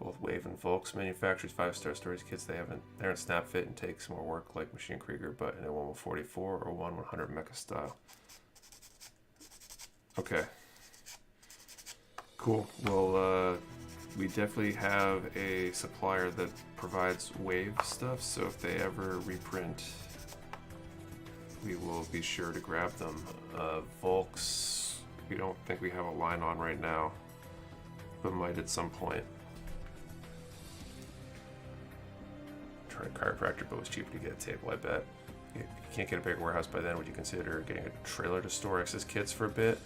Both Wave and Volks manufacturers 5-star storage kits. They're in snap fit and take some more work like Machine Krieger, but in a 144 or 100 mecha style. Okay. Cool. Well, we definitely have a supplier that provides Wave stuff, so if they ever reprint, we will be sure to grab them. Volks, we don't think we have a line on right now, but might at some point. Trying a chiropractor, but it was cheaper to get a table, I bet. If you can't get a big warehouse by then, would you consider getting a trailer to store excess kits for a bit?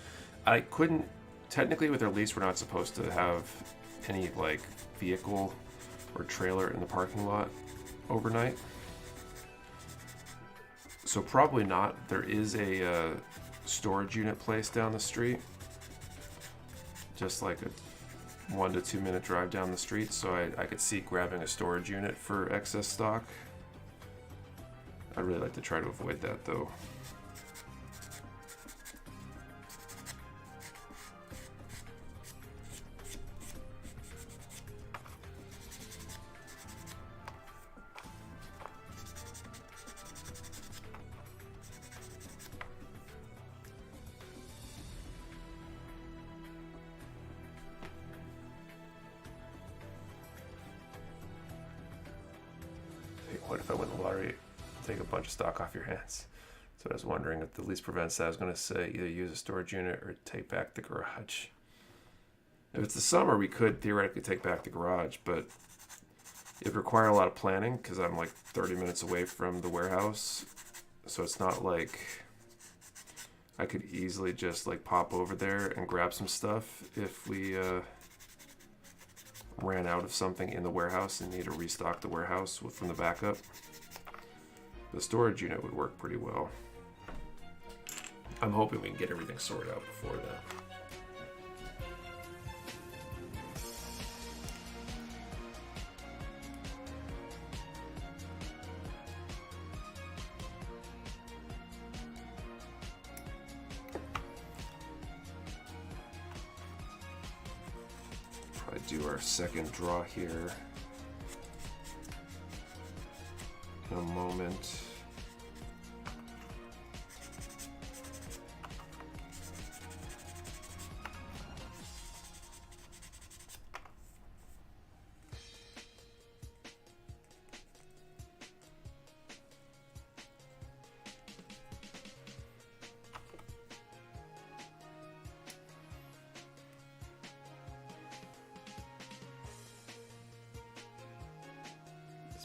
I couldn't. Technically, with our lease, we're not supposed to have any like vehicle or trailer in the parking lot overnight. So probably not. There is a storage unit place down the street, just like a 1 to 2 minute drive down the street. So I could see grabbing a storage unit for excess stock. I'd really like to try to avoid that though. What if I win the lottery, take a bunch of stock off your hands? So I was wondering if the lease prevents that. I was going to say either use a storage unit or take back the garage. If it's the summer, we could theoretically take back the garage, but it would require a lot of planning because I'm like 30 minutes away from the warehouse. So it's not like I could easily just like pop over there and grab some stuff if we ran out of something in the warehouse and need to restock the warehouse from the backup. The storage unit would work pretty well. I'm hoping we can get everything sorted out before that. Do our second draw here in a moment.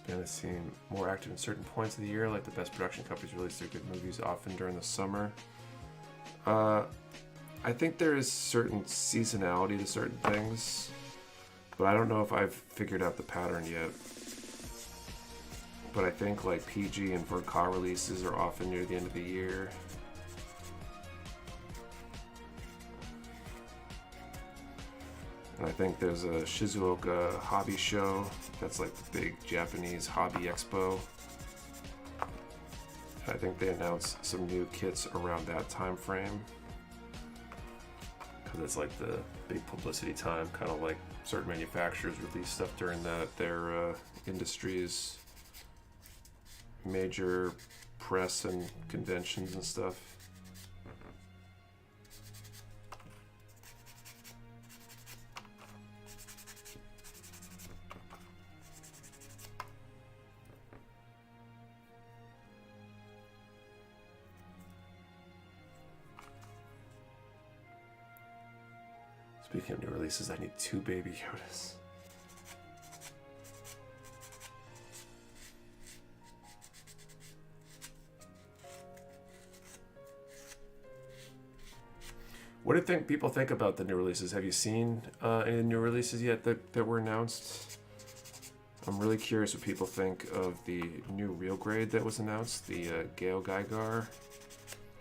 Band has seen more active in certain points of the year, like the best production companies release their good movies often during the summer. I think there is certain seasonality to certain things, but I don't know if I've figured out the pattern yet. But I think like PG and VRK releases are often near the end of the year. And I think there's a Shizuoka hobby show. That's like the big Japanese hobby expo. I think they announced some new kits around that time frame. Because it's like the big publicity time, kind of like certain manufacturers release stuff during their industry's major press and conventions and stuff. Speaking of new releases, I need 2 Baby Yodas. What do people think about the new releases? Have you seen any new releases yet that were announced? I'm really curious what people think of the new real grade that was announced, the Gale Gaigar.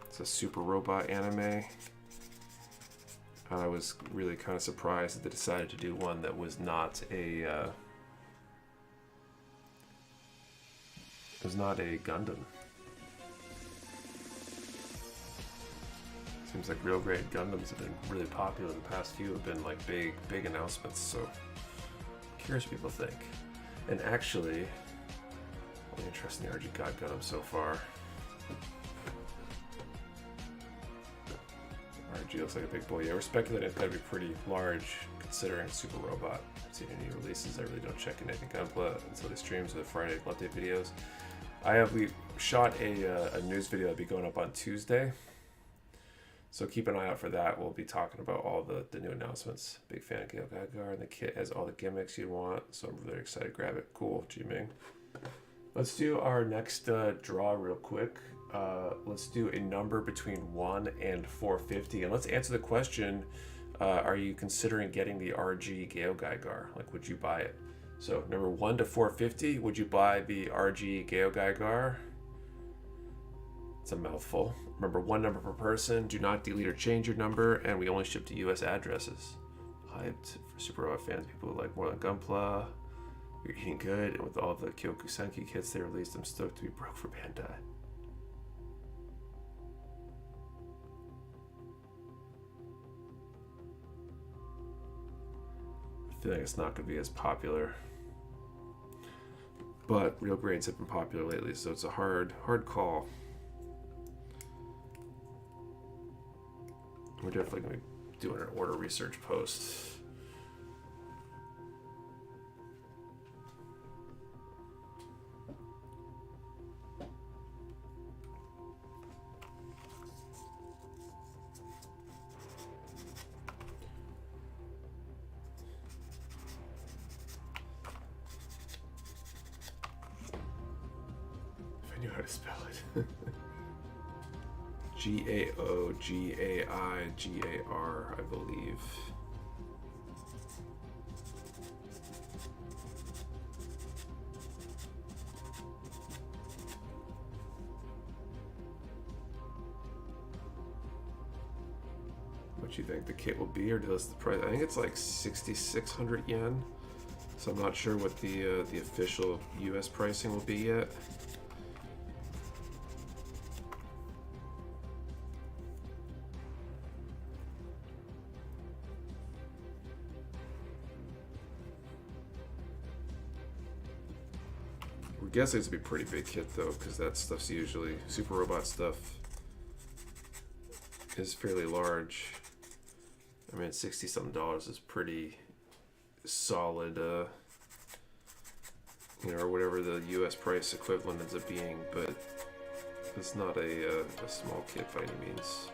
It's a super robot anime. I was really kind of surprised that they decided to do one that was not a Gundam. Seems like real grade Gundams have been really popular. The past few have been like big announcements. So curious what people think. And actually, really interesting the RG God Gundam so far. RG looks like a big boy. Yeah, we're speculating it's going to be pretty large considering it's Super Robot. I haven't seen any releases. I really don't check in anything Gunpla until the streams or the Friday update videos. We shot a news video that'll be going up on Tuesday. So keep an eye out for that. We'll be talking about all the new announcements. Big fan of Gale Gaigar, and the kit has all the gimmicks you'd want. So I'm really excited to grab it. Cool, G-Ming. Let's do our next draw real quick. Let's do a number between 1 and 450. And let's answer the question, are you considering getting the RG Gale Gaigar? Like, would you buy it? So number 1 to 450, would you buy the RG Gale Gaigar? It's a mouthful. Remember, 1 number per person. Do not delete or change your number, and we only ship to US addresses. Hyped for Super Robot fans, people who like more than Gunpla. You're eating good, and with all the Kyoku Senki kits they released, I'm stoked to be broke for Bandai. I feel like it's not going to be as popular, but real grades have been popular lately, so it's a hard call. We're definitely going to be doing an order research post. If I knew how to spell it. Gaoogaigar, I believe. What do you think the kit will be, or does the price? I think it's like 6,600 yen. So I'm not sure what the official US pricing will be yet. I guess it's gonna be a pretty big kit though, because that stuff's usually Super Robot stuff is fairly large. I mean, $60-something is pretty solid, you know, or whatever the US price equivalent ends up being, but it's not a small kit by any means.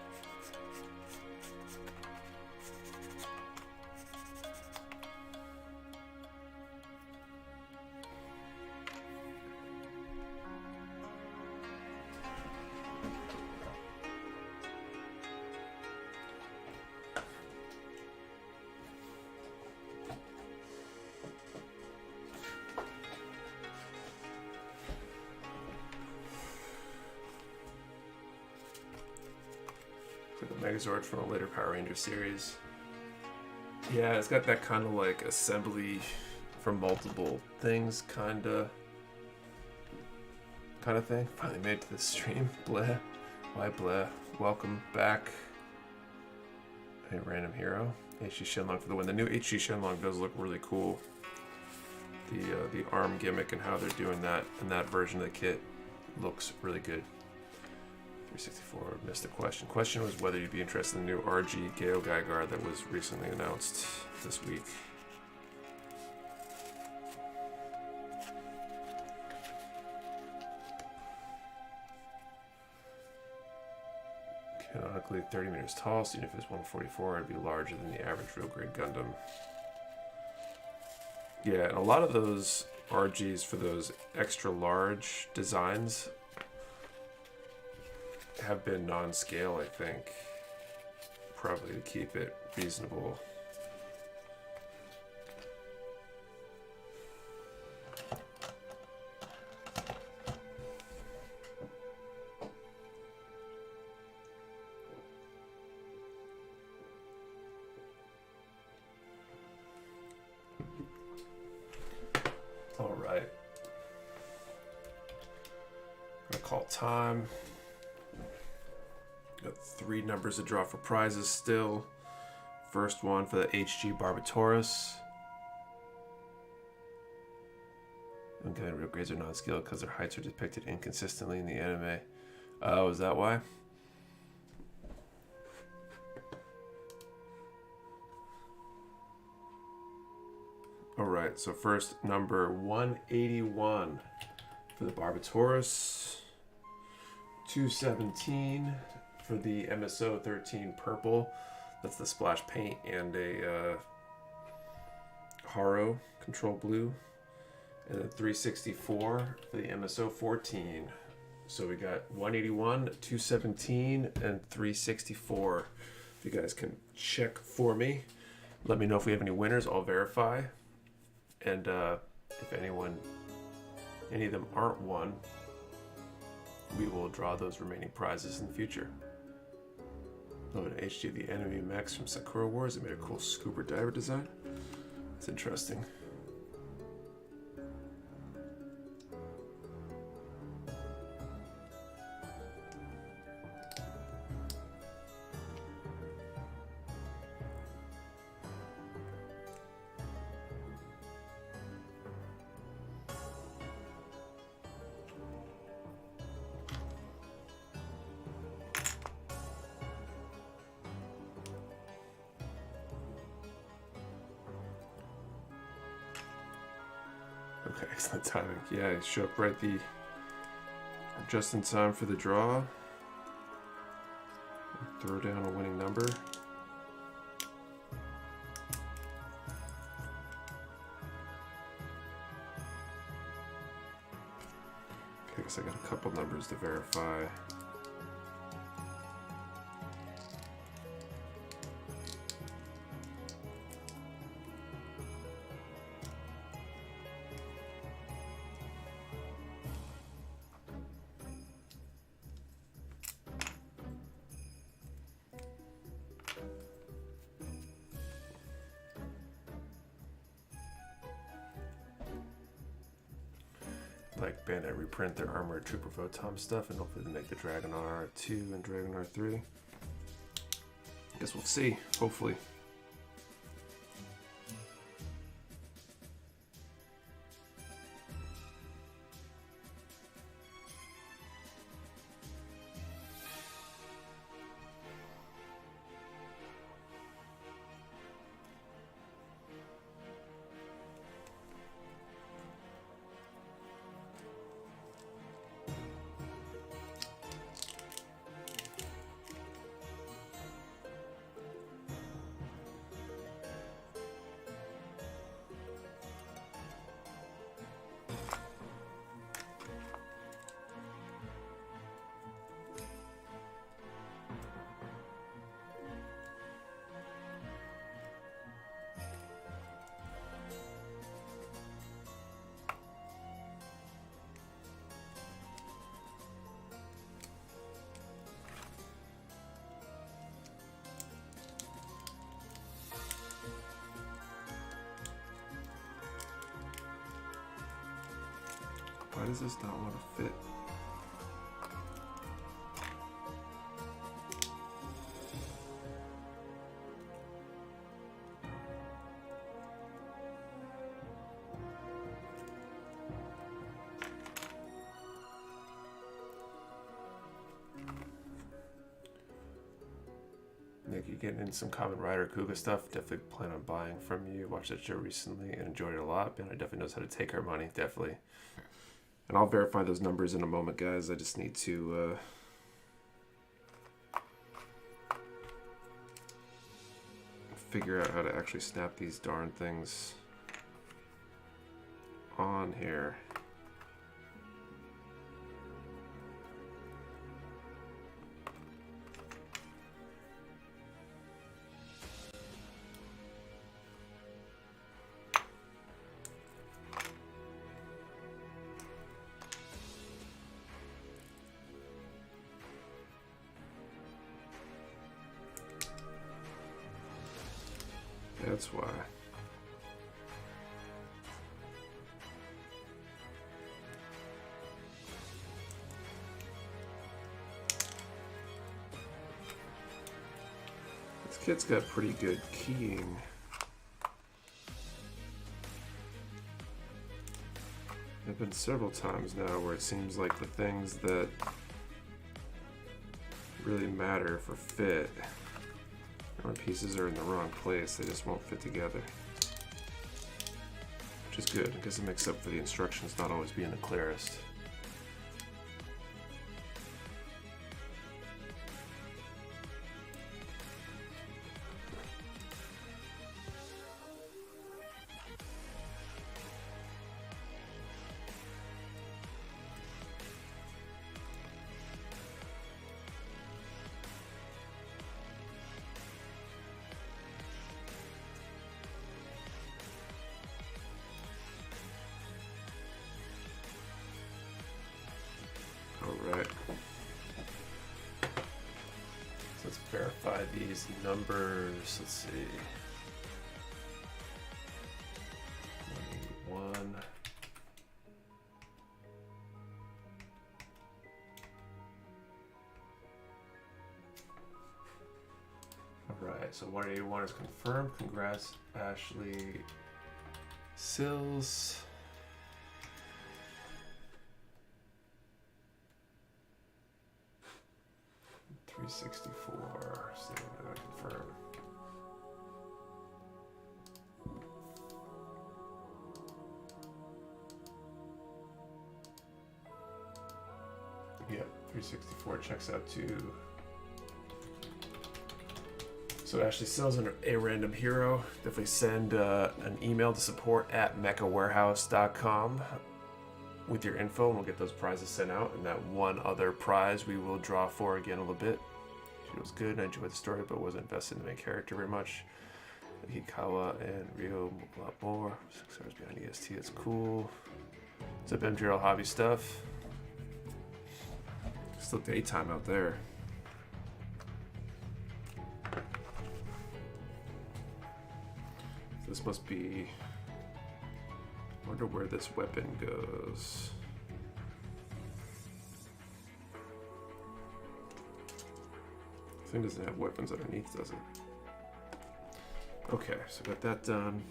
Megazord from a later Power Ranger series. Yeah, it's got that kind of like assembly from multiple things kind of thing. Finally made it to this stream. Bleh. Why bleh? Welcome back. A random hero. HG Shenlong for the win. The new HG Shenlong does look really cool. The arm gimmick and how they're doing that in that version of the kit looks really good. 364, missed the question. Question was whether you'd be interested in the new RG Gale Gaigar that was recently announced this week. Canonically 30 meters tall, so even if it's 144, it'd be larger than the average real grade Gundam. Yeah, and a lot of those RGs for those extra large designs have been non-scale, I think, probably to keep it reasonable. All right. I'm gonna call time. Got 3 numbers to draw for prizes still. First one for the HG Barbatoris. I'm getting real grades are non-skilled because their heights are depicted inconsistently in the anime. Oh, is that why? Alright, so first number 181 for the Barbatoris. 217 for the MSO 13 purple. That's the splash paint and a Haro control blue. And then 364 for the MSO 14. So we got 181, 217, and 364. If you guys can check for me, let me know if we have any winners. I'll verify. And if any of them aren't won, we will draw those remaining prizes in the future. Load HG the enemy mechs from Sakura Wars. They made a cool scuba diver design. It's interesting. Okay, excellent timing. Yeah, I show up right just in time for the draw. Throw down a winning number. Okay, I guess I got a couple numbers to verify. Like Bandai reprint their Armored Trooper Votom stuff, and hopefully they make the Dragon R2 and Dragon R3. I guess we'll see, hopefully. Why does this not want to fit? Nick, you getting into some Kamen Rider Kuga stuff? Definitely plan on buying from you. Watched that show recently and enjoyed it a lot. And I definitely knows how to take our money, definitely. And I'll verify those numbers in a moment, guys. I just need to figure out how to actually snap these darn things on here. That's why. This kit's got pretty good keying. There have been several times now where it seems like the things that really matter for fit, when pieces are in the wrong place, they just won't fit together. Which is good, because it makes up for the instructions not always being the clearest. Alright. So let's verify these numbers. Let's see. 181. Alright, so 181 is confirmed. Congrats, Ashley Sills. $364. So I'm gonna confirm. Yeah, 364 checks out too. So Ashley sells under a random hero. Definitely send an email to support@mechawarehouse.com with your info, and we'll get those prizes sent out. And that one other prize we will draw for again in a little bit. She was good, and I enjoyed the story, but wasn't invested in the main character very much. Hikawa and Ryo a lot more. 6 hours behind EST, that's cool. What's up, MJRL Hobby Stuff? Still daytime out there. This must be... I wonder where this weapon goes. This thing doesn't have weapons underneath, does it? Okay, so got that done.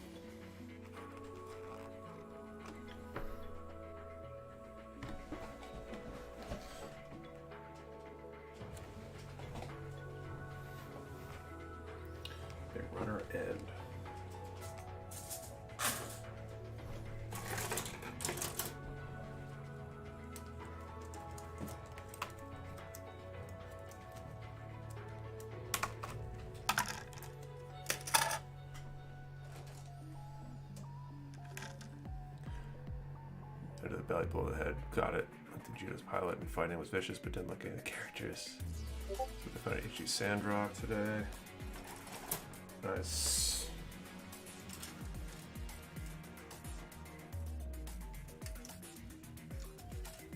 Okay, runner end. Into the belly blow of the head. Got it. Went to Judo's pilot and fighting was vicious, but didn't look at the characters. So they found HG Sandrock today. Nice.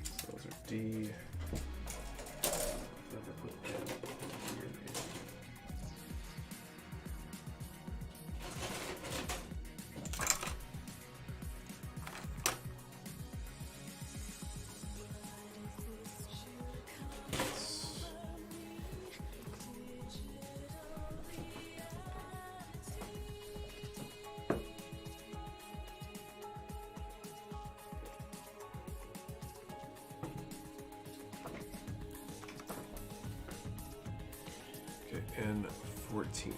So those are D. Never put N here, maybe. Okay, N14.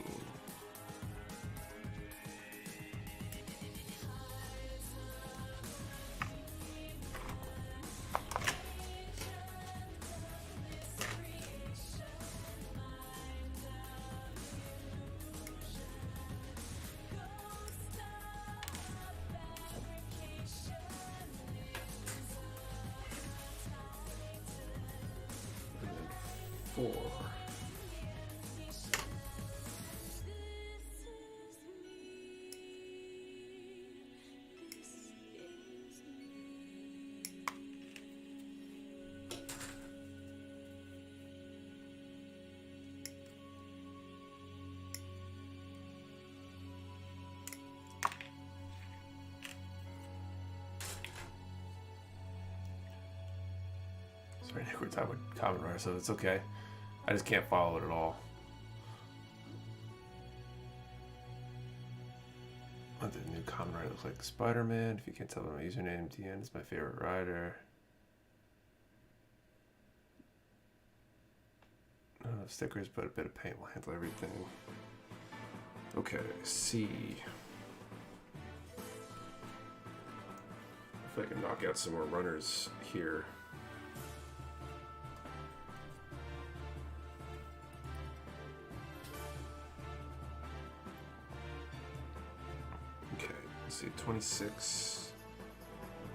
And then 4. Sorry, Nick, we're talking about Kamen Rider, so it's okay. I just can't follow it at all. What the new Kamen Rider looks like? Spider-Man. If you can't tell by my username, DN is my favorite rider. Stickers, but a bit of paint will handle everything. Okay, C. If I can knock out some more runners here. Okay, let's see, 26,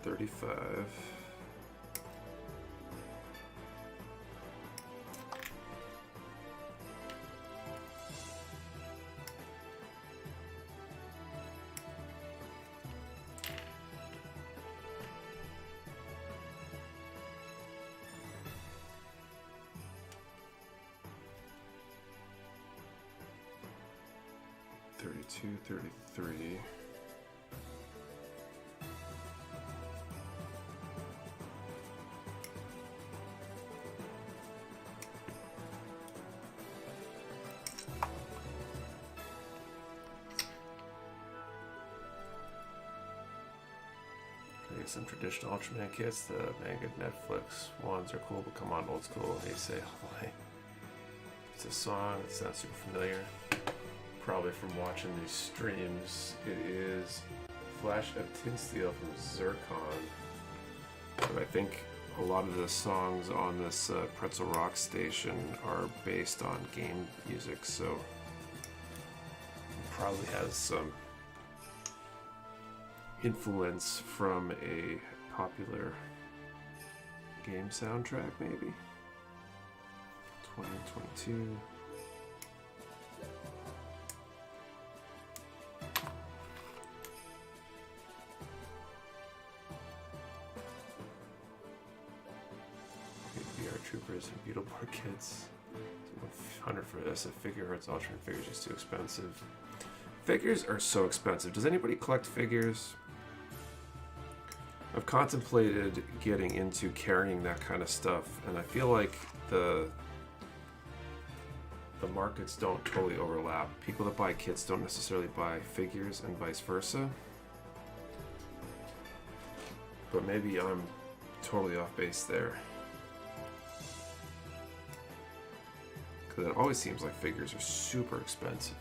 35. Two 33. Okay, some traditional Ultraman kits. The manga Netflix ones are cool, but come on, old school. They say, oh, hey. It's a song. It's not super familiar. Probably from watching these streams. It is Flash of Tin Steel from Zircon. And I think a lot of the songs on this Pretzel Rock station are based on game music, so it probably has some influence from a popular game soundtrack, maybe. 2022. Troopers and Beetleborg kits. 100 for this. A figure hurts alternate figures is too expensive. Figures are so expensive. Does anybody collect figures? I've contemplated getting into carrying that kind of stuff, and I feel like the markets don't totally overlap. People that buy kits don't necessarily buy figures, and vice versa. But maybe I'm totally off base there. Because it always seems like figures are super expensive.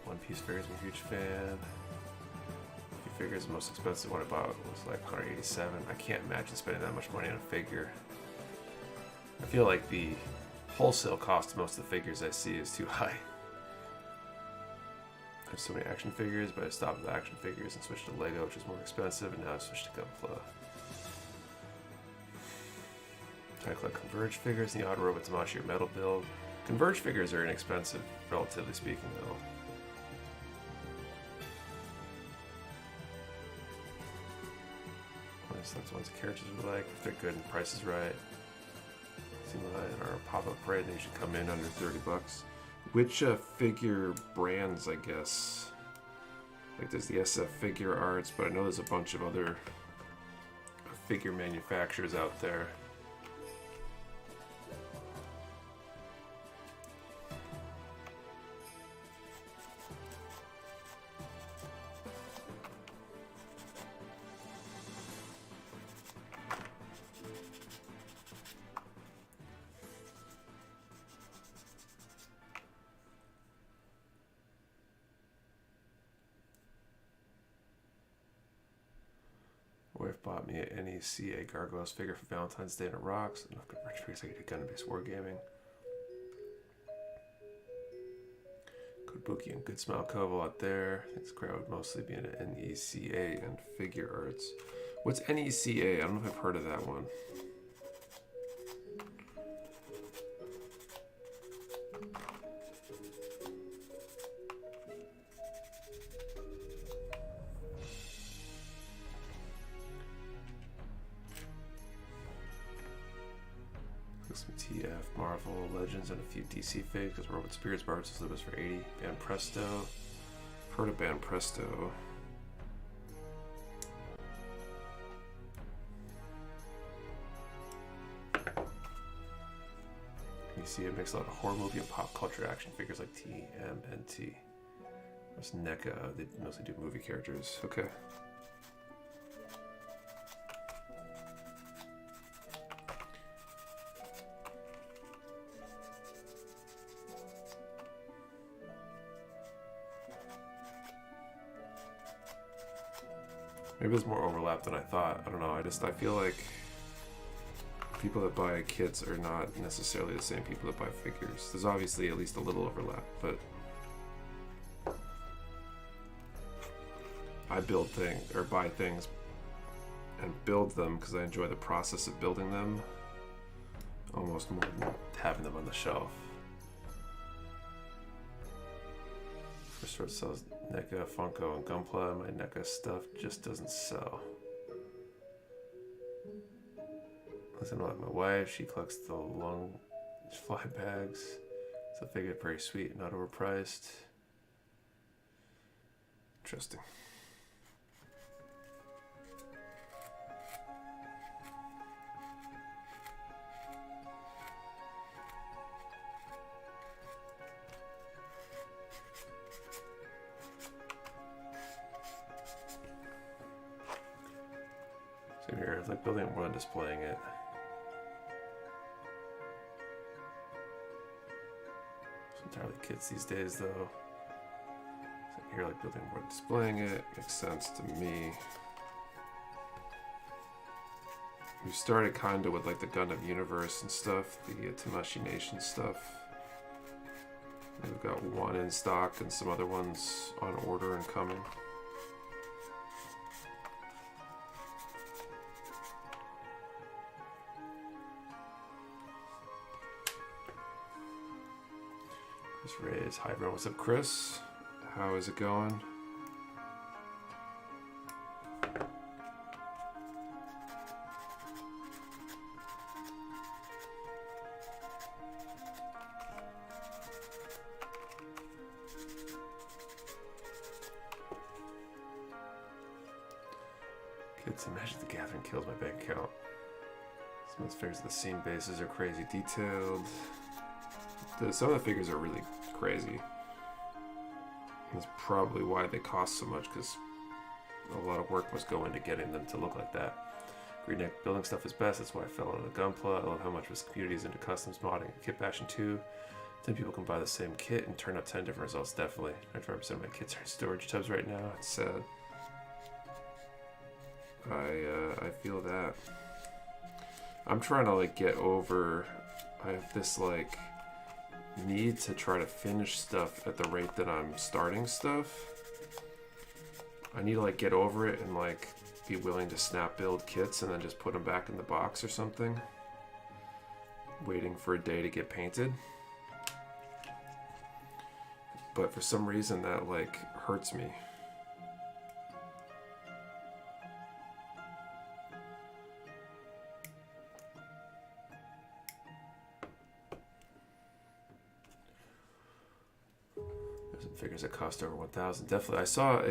One Piece figures, I'm a huge fan. Figures, the most expensive one I bought was like 187. I can't imagine spending that much money on a figure. I feel like the wholesale cost of most of the figures I see is too high. I have so many action figures, but I stopped with action figures and switched to Lego, which is more expensive, and now I've switched to Gunpla. Try to collect Converge figures in the Odd Robot Tamashi or Metal build. Converge figures are inexpensive, relatively speaking, though. That's ones the characters would like, if they're good and the price is right. Or a pop-up parade, they should come in under 30 bucks. Which figure brands, I guess? Like there's the SF Figure Arts, but I know there's a bunch of other figure manufacturers out there. Wife bought me an NECA Gargoyles figure for Valentine's Day and it rocks. Enough conversion figures I could do Gundam-based wargaming. Kobuki and Good Smile Cove out there. I think this crowd would mostly be in NECA and Figure Arts. What's NECA? I don't know if I've heard of that one. some TF, Marvel, Legends, and a few DC figs, because World with Spirits, Barbs, Slivers for 80. Band Presto. Heard of Band Presto. You see it makes a lot of horror movie and pop culture action figures like TMNT. There's NECA, they mostly do movie characters. Okay. Maybe there's more overlap than I thought. I don't know. I feel like people that buy kits are not necessarily the same people that buy figures. There's obviously at least a little overlap, but I build things or buy things and build them because I enjoy the process of building them almost more than having them on the shelf. First store sells NECA, Funko, and Gunpla. My NECA stuff just doesn't sell. Listen, like my wife, she collects the long fly bags. So I figure pretty sweet, not overpriced. Interesting. Same here, I like building it more than displaying it. It's entirely kits these days though. Same here, like building more than displaying it. Makes sense to me. We started kinda with like the Gundam Universe and stuff, the Tamashi Nation stuff. And we've got one in stock and some other ones on order and coming. Chris Reyes, hi everyone, what's up Chris? How is it going? Kids, Magic the Gathering kills my bank account. Some of the figures of the scene bases are crazy detailed. Some of the figures are really crazy. That's probably why they cost so much, because a lot of work must go into getting them to look like that. Greenneck building stuff is best, that's why I fell into Gunpla. I love how much this community is into customs modding and kit bashing too. 10 people can buy the same kit and turn up 10 different results, definitely. 95% of my kits are in storage tubs right now, it's sad. I feel that. I'm trying to like get over, I have this like need to try to finish stuff at the rate that I'm starting stuff. I need to like get over it and like be willing to snap build kits and then just put them back in the box or something, waiting for a day to get painted. But for some reason that like hurts me. Figures that cost over 1,000. Definitely, I saw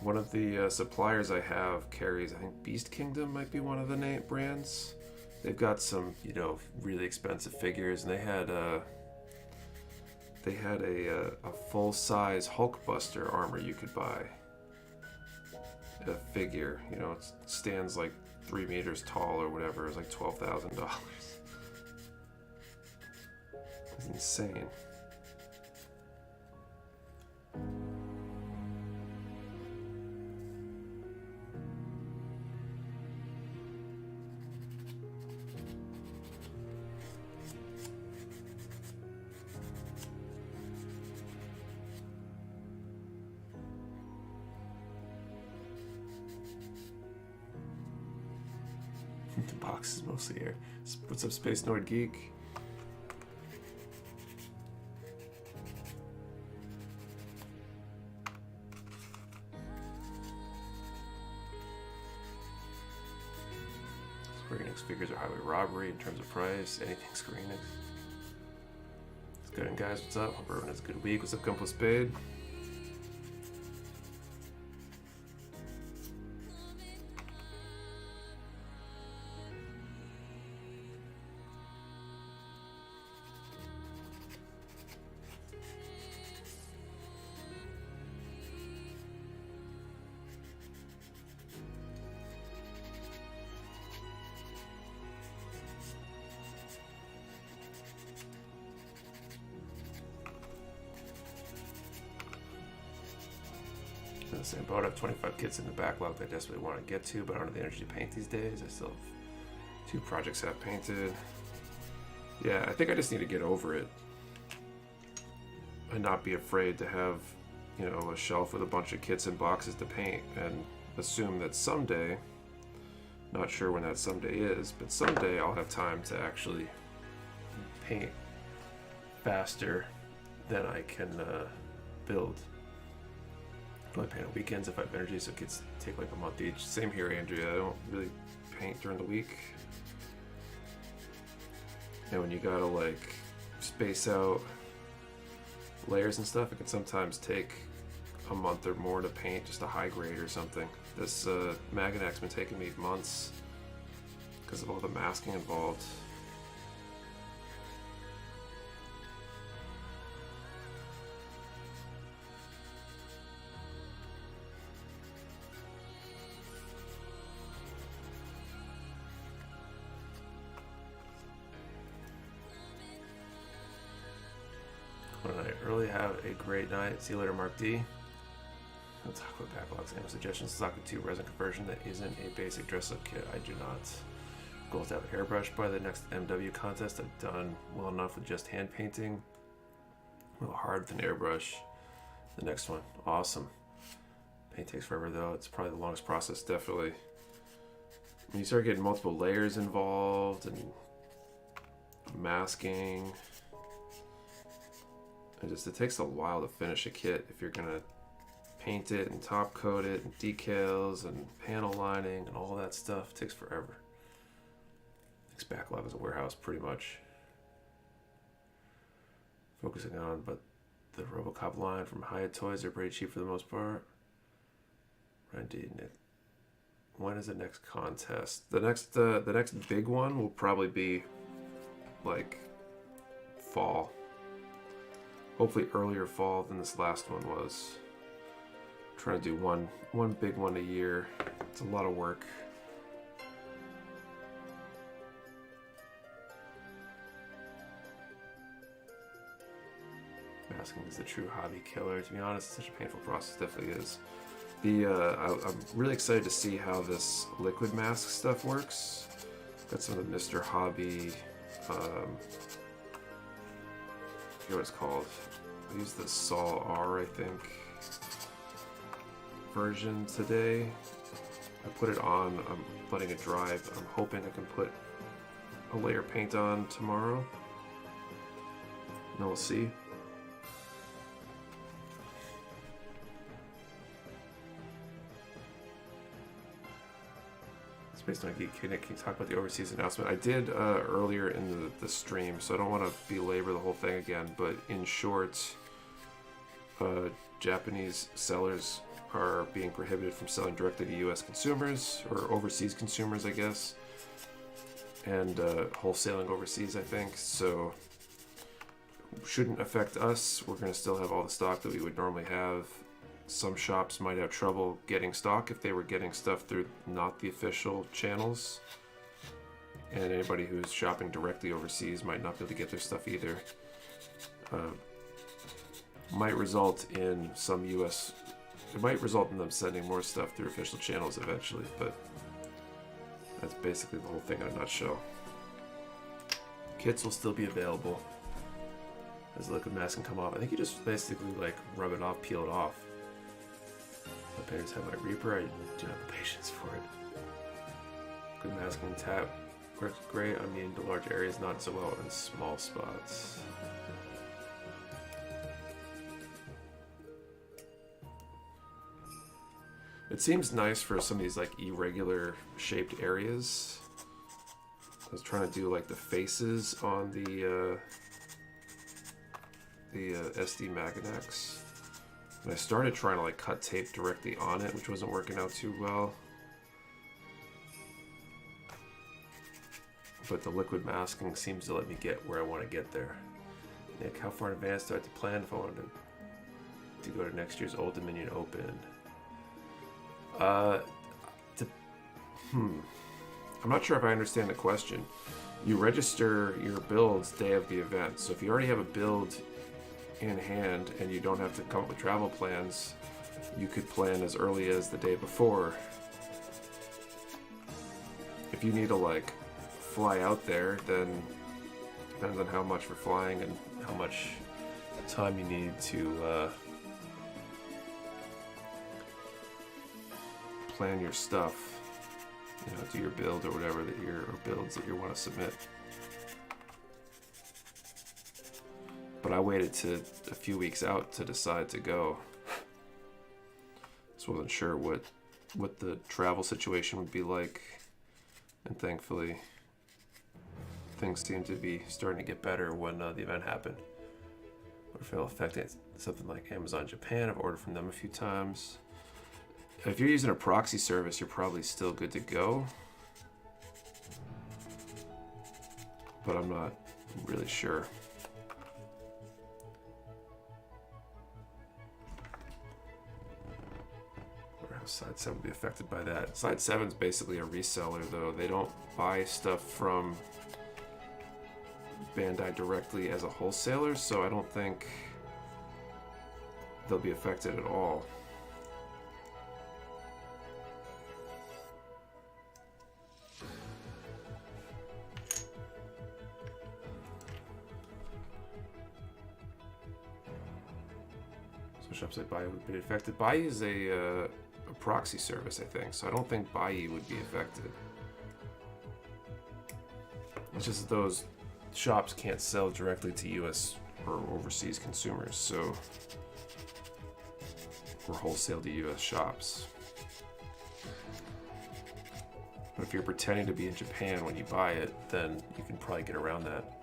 one of the suppliers I have carries. I think Beast Kingdom might be one of the brands. They've got some, you know, really expensive figures, and they had a full-size Hulkbuster armor you could buy. A figure, you know, it stands like 3 meters tall or whatever. It was like $12,000. It's insane. The box is mostly here. What's up, Space Nord Geek? figures or highway robbery in terms of price. Anything Square Enix. What's good, guys? What's up? Hope everyone has a good week. What's up, Gunpla Spade? Same boat. I have 25 kits in the backlog that I desperately want to get to, but I don't have the energy to paint these days. I still have 2 projects I've painted. Yeah, I think I just need to get over it and not be afraid to have, you know, a shelf with a bunch of kits and boxes to paint, and assume that someday, not sure when that someday is, but someday I'll have time to actually paint faster than I can build. Probably paint on weekends if I have energy, so kids take like a month each. Same here, Andrea. I don't really paint during the week. And when you gotta like space out layers and stuff, it can sometimes take a month or more to paint just a high grade or something. This Magnac's been taking me months because of all the masking involved. Have a great night. See you later, Mark D. We'll talk about backlogs and suggestions. Stock 2 resin conversion that isn't a basic dress-up kit. I do not. Goal to have an airbrush by the next MW contest. I've done well enough with just hand painting. A little hard with an airbrush. The next one, awesome. Paint takes forever though. It's probably the longest process, definitely. When you start getting multiple layers involved and masking. It takes a while to finish a kit if you're gonna paint it and top coat it and decals and panel lining and all that stuff. It takes forever. Next backlog is a warehouse, pretty much. Focusing on, but the RoboCop line from Hyatt Toys are pretty cheap for the most part. Indeed. When is the next contest? The next big one will probably be like fall. Hopefully earlier fall than this last one was. I'm trying to do one big one a year. It's a lot of work. Masking is the true hobby killer. To be honest, it's such a painful process. Definitely is. I'm really excited to see how this liquid mask stuff works. Got some of the Mr. Hobby. I forget what it's called. I used the Sol R, I think, version today. I put it on, I'm letting it dry. I'm hoping I can put a layer of paint on tomorrow. And then we'll see. Based on Geek Kid, can you talk about the overseas announcement? I did earlier in the stream, so I don't want to belabor the whole thing again, but in short, Japanese sellers are being prohibited from selling directly to US consumers, or overseas consumers, I guess, and wholesaling overseas, I think, so shouldn't affect us. We're going to still have all the stock that we would normally have. Some shops might have trouble getting stock if they were getting stuff through not the official channels. And anybody who's shopping directly overseas might not be able to get their stuff either. Might result in some US... It might result in them sending more stuff through official channels eventually, but that's basically the whole thing in a nutshell. Kits will still be available as the liquid mask can come off. I think you just basically like rub it off, peel it off. My painters have my Reaper. I do not have the patience for it. Good masking tap works great on medium to large areas, not so well in small spots. It seems nice for some of these like irregular shaped areas. I was trying to do like the faces on the SD Maganex. And I started trying to like cut tape directly on it, which wasn't working out too well. But the liquid masking seems to let me get where I want to get there. Nick, how far in advance do I have to plan if I wanted to go to next year's Old Dominion Open? I'm not sure if I understand the question. You register your builds day of the event. So if you already have a build in hand and you don't have to come up with travel plans, you could plan as early as the day before. If you need to like fly out there, then depends on how much for flying and how much time you need to plan your stuff. You know, do your build or whatever that or builds that you want to submit. But I waited to a few weeks out to decide to go. Just wasn't sure what the travel situation would be like, and thankfully things seem to be starting to get better when the event happened. Or if it'll affect it, something like Amazon Japan, I've ordered from them a few times. If you're using a proxy service, you're probably still good to go. But I'm not really sure. Warehouse Side 7 will be affected by that. Side 7 is basically a reseller, though. They don't buy stuff from Bandai directly as a wholesaler, so I don't think they'll be affected at all. Shops like Buyee would be affected. Buyee is a proxy service, I think, so I don't think Buyee would be affected. It's just that those shops can't sell directly to U.S. or overseas consumers, so or wholesale to U.S. shops. But if you're pretending to be in Japan when you buy it, then you can probably get around that.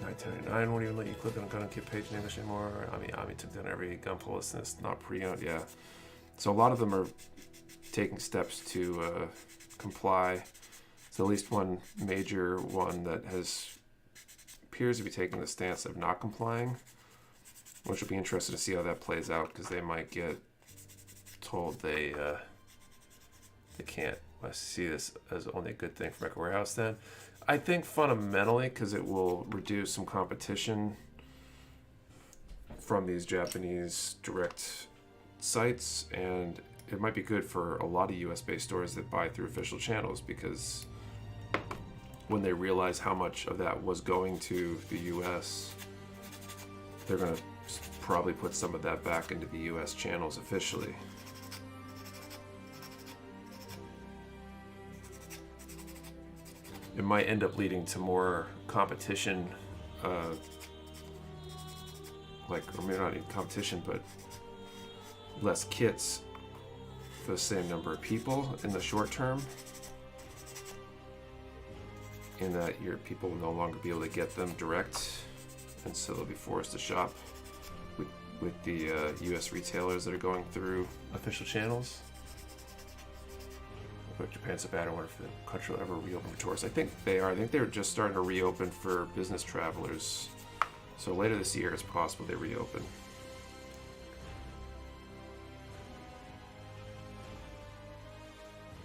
$9.99 won't even let you click on gun and kit page in English anymore. Ami took down every gun pull list and it's not pre-owned. Yeah, so a lot of them are taking steps to comply. So at least one major one that appears to be taking the stance of not complying, which will be interesting to see how that plays out, because they might get told they can't. I see this as only a good thing for Mecha Warehouse then. I think fundamentally, because it will reduce some competition from these Japanese direct sites, and it might be good for a lot of US-based stores that buy through official channels, because when they realize how much of that was going to the US, they're going to probably put some of that back into the US channels officially. It might end up leading to more competition, or maybe not even competition, but less kits for the same number of people in the short term, in that your people will no longer be able to get them direct, and so they'll be forced to shop with the US retailers that are going through official channels. But Japan's so bad, I wonder if the country will ever reopen for tourists. I think they are. I think they're just starting to reopen for business travelers. So later this year, it's possible they reopen.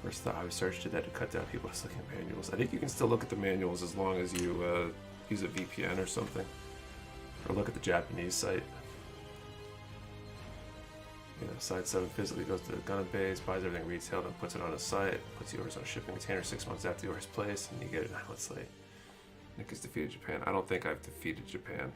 First thought I researched did that to cut down people just looking at manuals. I think you can still look at the manuals as long as you use a VPN or something. Or look at the Japanese site. You know, site 7 physically goes to the gun base, buys everything retail, then puts it on a site, puts the orders on a shipping container 6 months after the order is placed, and you get it 9 months late. Nick has defeated Japan. I don't think I've defeated Japan.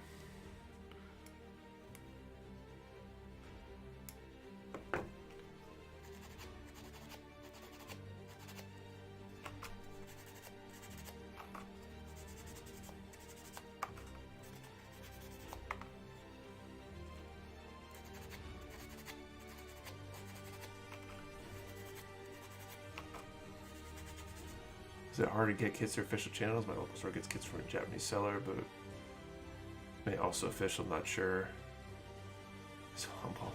Is it hard to get kits through official channels? My local store gets kits from a Japanese seller, but may also official, not sure. So humble.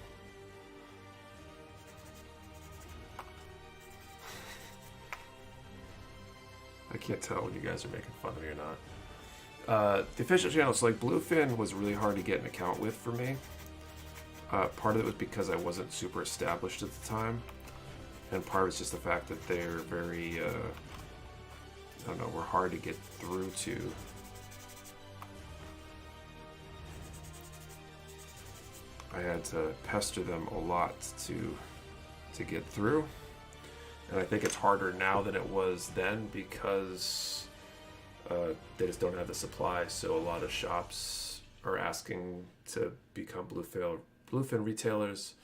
I can't tell when you guys are making fun of me or not. The official channels, so like Bluefin was really hard to get an account with for me. Part of it was because I wasn't super established at the time, and part was just the fact that they're very I don't know, were hard to get through to. I had to pester them a lot to get through, and I think it's harder now than it was then because they just don't have the supply. So a lot of shops are asking to become bluefin retailers,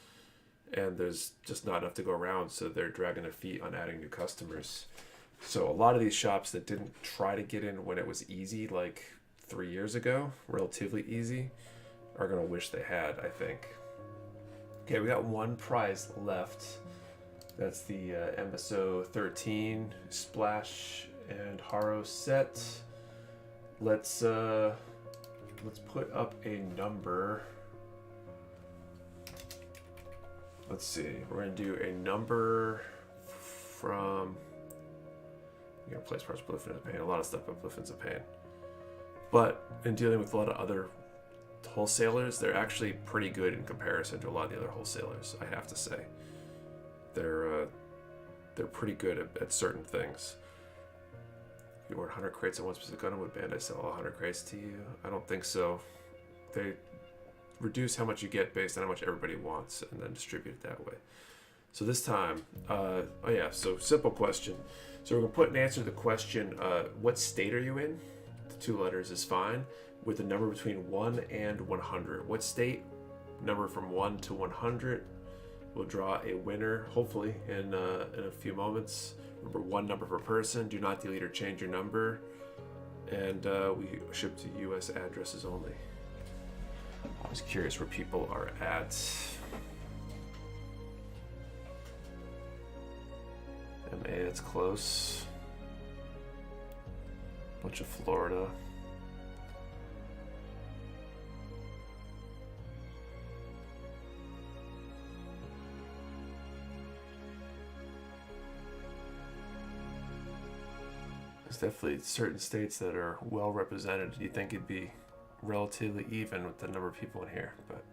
and there's just not enough to go around, so they're dragging their feet on adding new customers. So a lot of these shops that didn't try to get in when it was easy, like 3 years ago, relatively easy, are going to wish they had, I think. Okay, we got one prize left. That's the MSO 13 Splash and Haro set. Let's put up a number. Let's see. We're going to do a number from... You're gonna place parts Bluefin is a pain. A lot of stuff about Bluefin's a pain. But in dealing with a lot of other wholesalers, they're actually pretty good in comparison to a lot of the other wholesalers, I have to say. They're pretty good at certain things. You order 100 crates at one specific gun, would Bandai sell 100 crates to you? I don't think so. They reduce how much you get based on how much everybody wants and then distribute it that way. So this time, oh yeah, so simple question. So we're going to put an answer to the question, what state are you in? The 2 letters is fine, with a number between 1 and 100. What state? Number from 1 to 100. We'll draw a winner, hopefully, in a few moments. Remember, 1 number per person. Do not delete or change your number. And we ship to U.S. addresses only. I was curious where people are at. MA, that's close. Bunch of Florida. There's definitely certain states that are well represented. You think it'd be relatively even with the number of people in here, but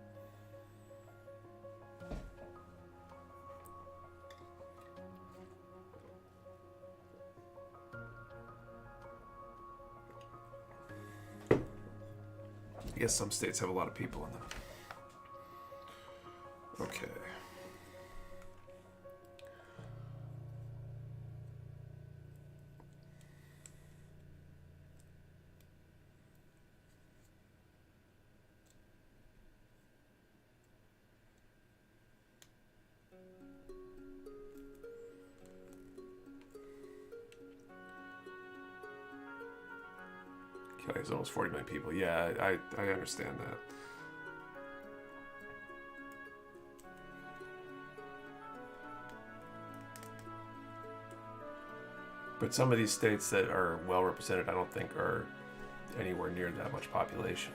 I guess some states have a lot of people in them. Okay. Okay, there's almost 40 million people. Yeah, I understand that. But some of these states that are well represented, I don't think are anywhere near that much population.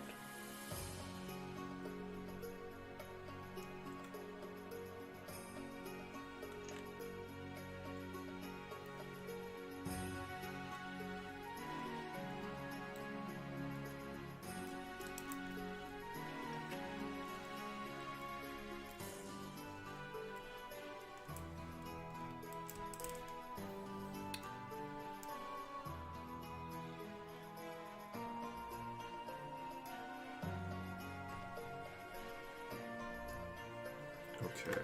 Okay.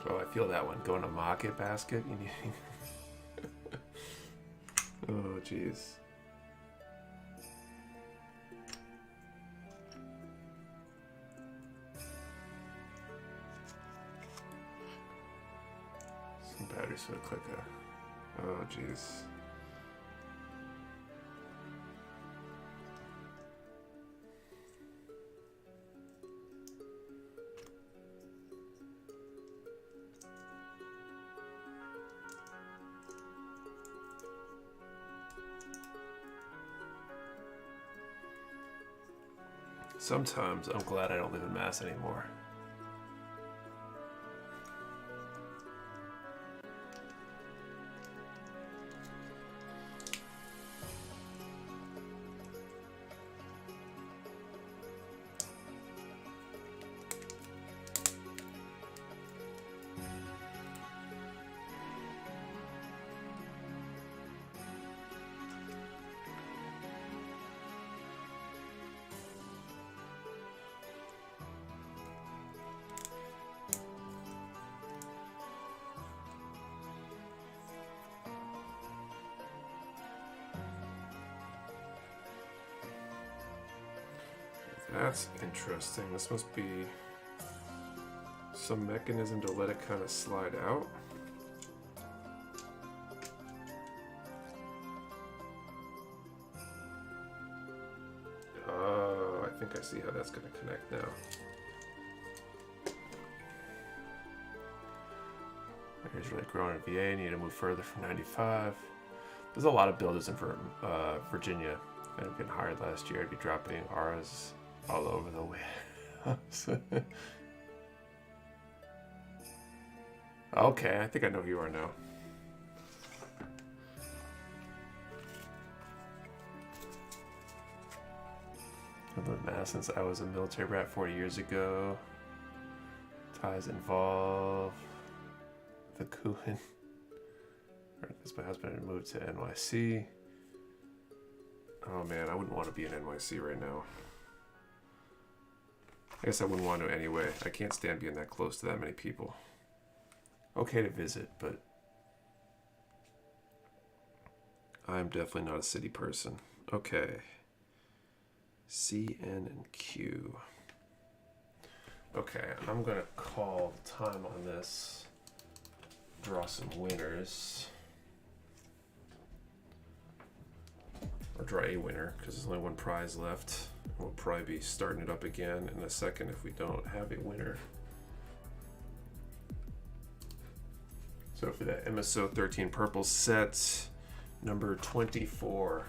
Oh, I feel that one. Going to market basket. You need. Oh, jeez. Some batteries for the clicker. Oh, jeez. Sometimes I'm glad I don't live in Mass anymore. That's interesting. This must be some mechanism to let it kind of slide out. Oh, I think I see how that's going to connect now. Here's really growing in VA. Need to move further from 95. There's a lot of builders in Virginia. And getting hired last year. I'd be dropping R's all over the way. Okay, I think I know who you are now. I've lived in Mass since I was a military brat 40 years ago. Ties involve the Coohan. Because my husband had moved to NYC. Oh man, I wouldn't want to be in NYC right now. I guess I wouldn't want to anyway. I can't stand being that close to that many people. Okay to visit, but I'm definitely not a city person. Okay. C, N, and Q. Okay, I'm going to call time on this. Draw some winners. Or draw a winner, because there's only one prize left. We'll probably be starting it up again in a second if we don't have a winner. So for that MSO 13 purple set, number 24.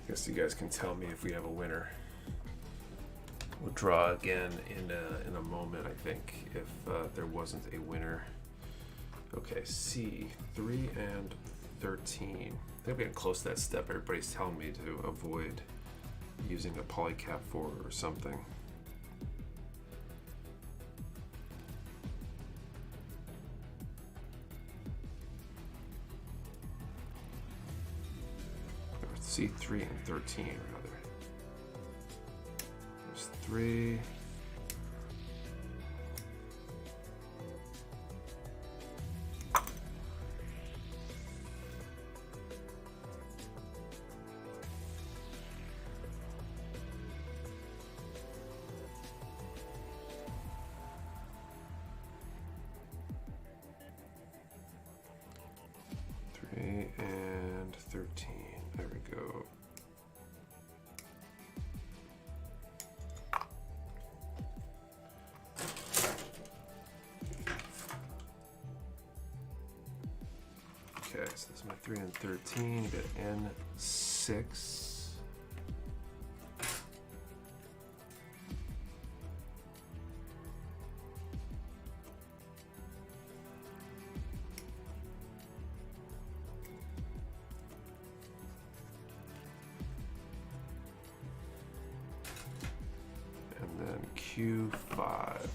Guess you guys can tell me if we have a winner. We'll draw again in a moment, I think, if there wasn't a winner. Okay, C, 3 and 13. I think we're getting close to that step. Everybody's telling me to avoid using a polycap 4 or something. C3 and 13, rather. There's 3. And 13. There we go. Okay, so this is my 3 and 13. You get N6. And then Q5.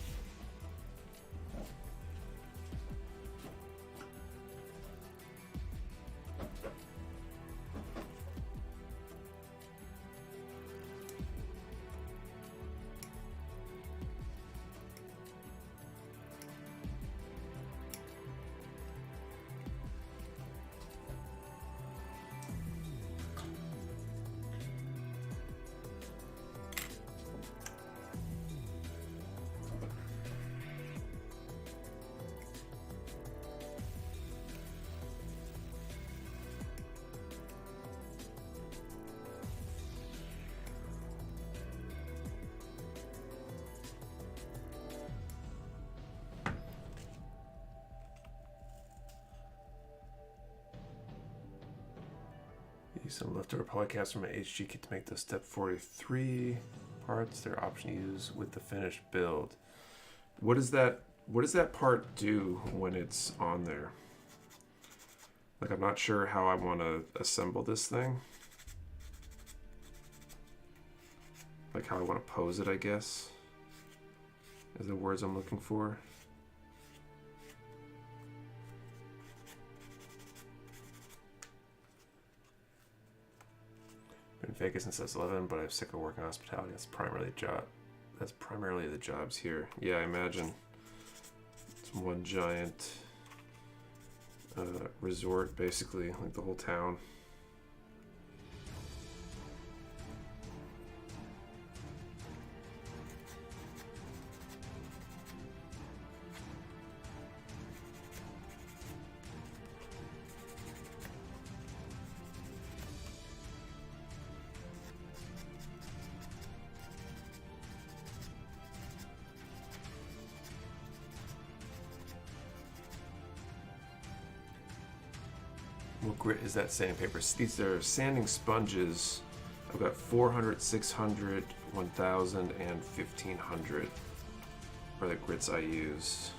Use some leftover polycaps from my HG kit to make the step 43 parts. Their option to use with the finished build. What does that part do when it's on there? Like, I'm not sure how I want to assemble this thing. Like how I want to pose it, I guess, is the words I'm looking for. Been in Vegas since I was 11, but I'm sick of working hospitality. That's primarily the jobs here. Yeah, I imagine it's one giant resort, basically, like the whole town. What grit is that sandpaper? These are sanding sponges. I've got 400, 600, 1000, and 1500 are the grits I use.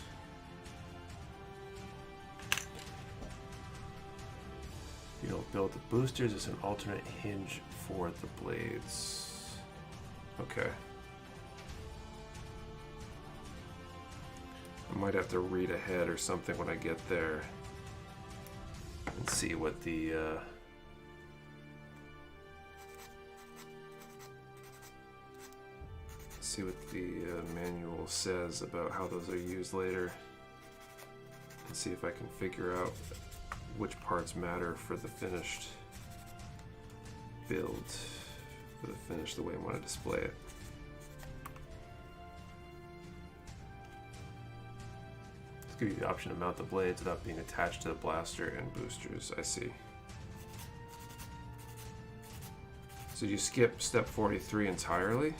You don't build the boosters, it's an alternate hinge for the blades. Okay. I might have to read ahead or something when I get there and see what the manual says about how those are used later, and see if I can figure out which parts matter for the finished build, the way I want to display it. Give you the option to mount the blades without being attached to the blaster and boosters. I see. So you skip step 43 entirely?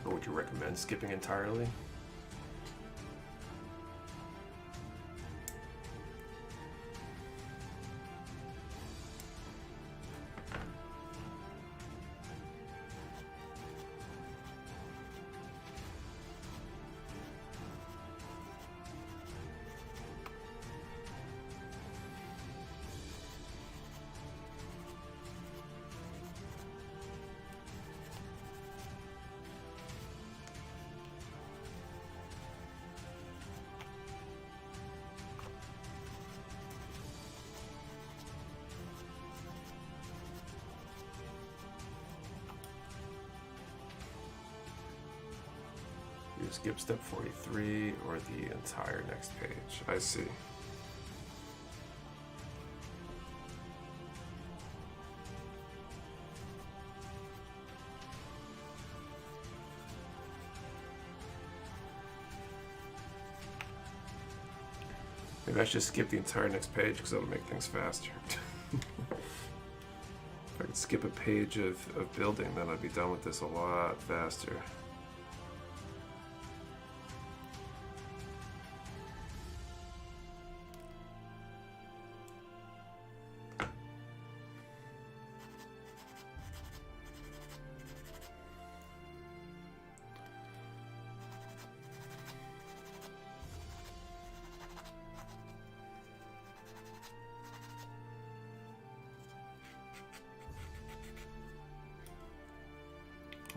Or would you recommend skipping entirely? You skip step 43 or the entire next page. I see. Maybe I should skip the entire next page because that'll make things faster. If I can skip a page of building, then I'd be done with this a lot faster.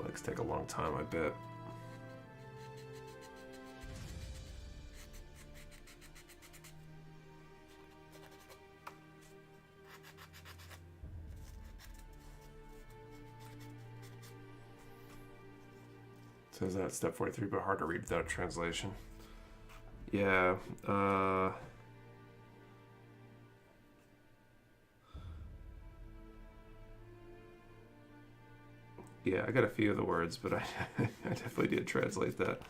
Legs take a long time, I bet. Says that step 43, but hard to read without translation. Yeah, yeah, I got a few of the words, but I definitely did translate that.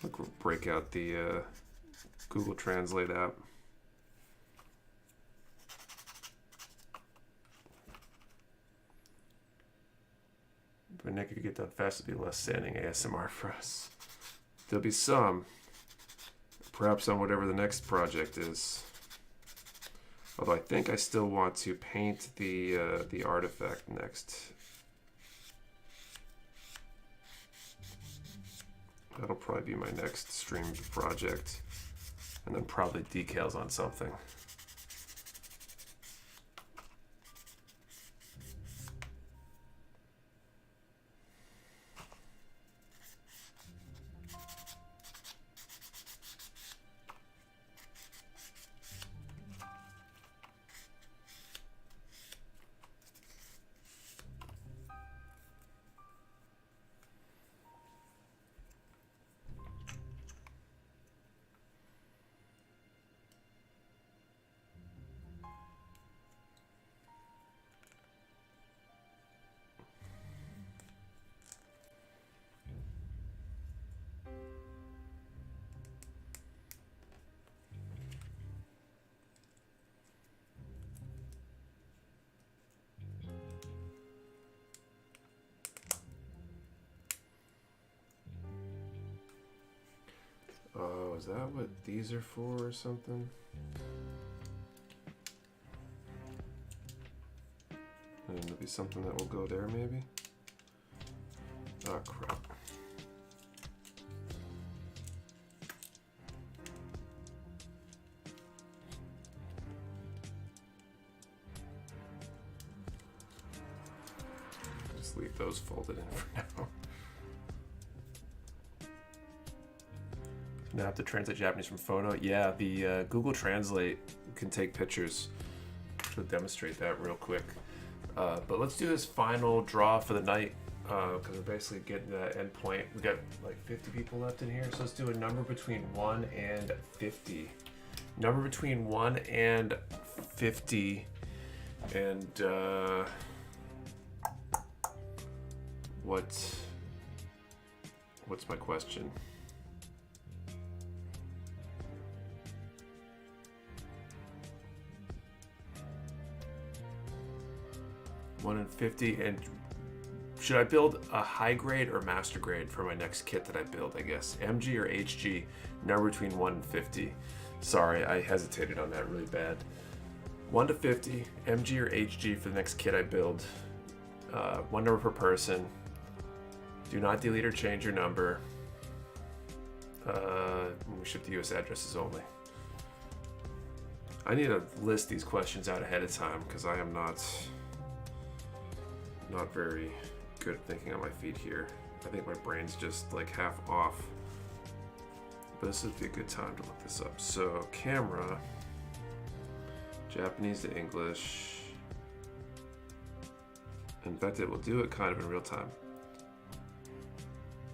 Like, break out the Google Translate app. But Nick, if you get done fast, it'll be less sanding ASMR for us. There'll be some, perhaps on whatever the next project is. Although I think I still want to paint the artifact next. That'll probably be my next streamed project, and then probably decals on something. Oh, is that what these are for or something? And there'll be something that will go there maybe? Oh, crap. Just leave those folded in for now. Now I have to translate Japanese from photo. Yeah, the Google Translate can take pictures. We'll demonstrate that real quick. But let's do this final draw for the night because we're basically getting to that end point. We got like 50 people left in here, so let's do a number between 1 and 50. Number between 1 and 50, and what's my question? One in 50, and should I build a high grade or master grade for my next kit that I build, I guess? MG or HG, number between 1 and 50. Sorry, I hesitated on that really bad. 1 to 50, MG or HG for the next kit I build. One number per person. Do not delete or change your number. We ship to US addresses only. I need to list these questions out ahead of time because I am not very good at thinking on my feet here. I think my brain's just like half off. But this would be a good time to look this up. So camera, Japanese to English. In fact, it will do it kind of in real time.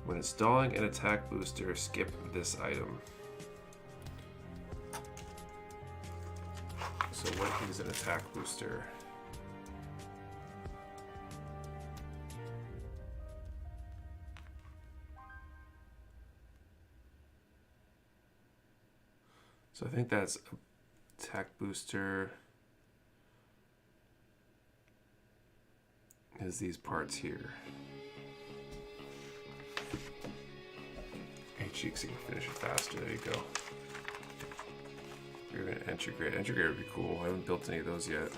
When installing an attack booster, skip this item. So what is an attack booster? So I think that's attack booster. is these parts here. Hey cheeks, you can finish it faster. There you go. You're gonna entry grade. Entry grade would be cool. I haven't built any of those yet.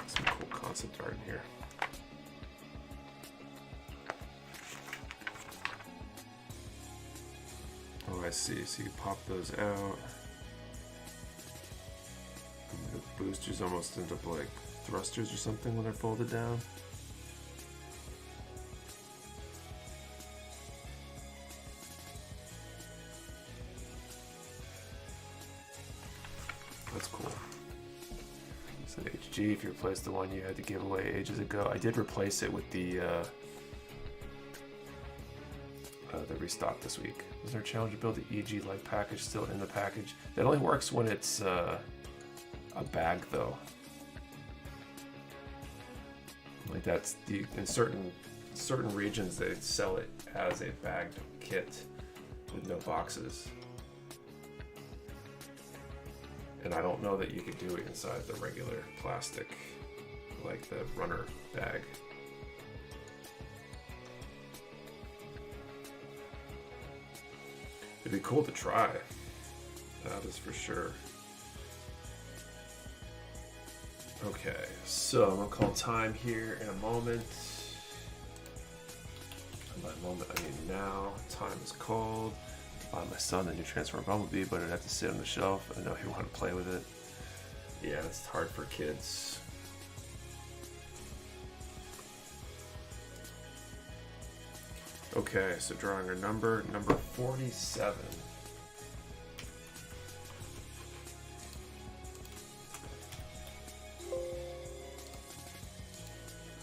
Some cool concept art in here. Oh, I see. So you pop those out. And the boosters almost end up like thrusters or something when they're folded down. That's cool. So HG, if you replace the one you had to give away ages ago, I did replace it with the restock this week. Is there a challenge to build the EG like package still in the package? That only works when it's a bag though. Like that's the in certain regions they sell it as a bagged kit with no boxes. And I don't know that you could do it inside the regular plastic, like the runner bag. It'd be cool to try. That is for sure. Okay, so I'm gonna call time here in a moment. And by moment, I mean now. Time is called. Buy my son a new Transformer Bumblebee, but it'd have to sit on the shelf. I know he wanted to play with it. Yeah, it's hard for kids. Okay, so drawing our number 47.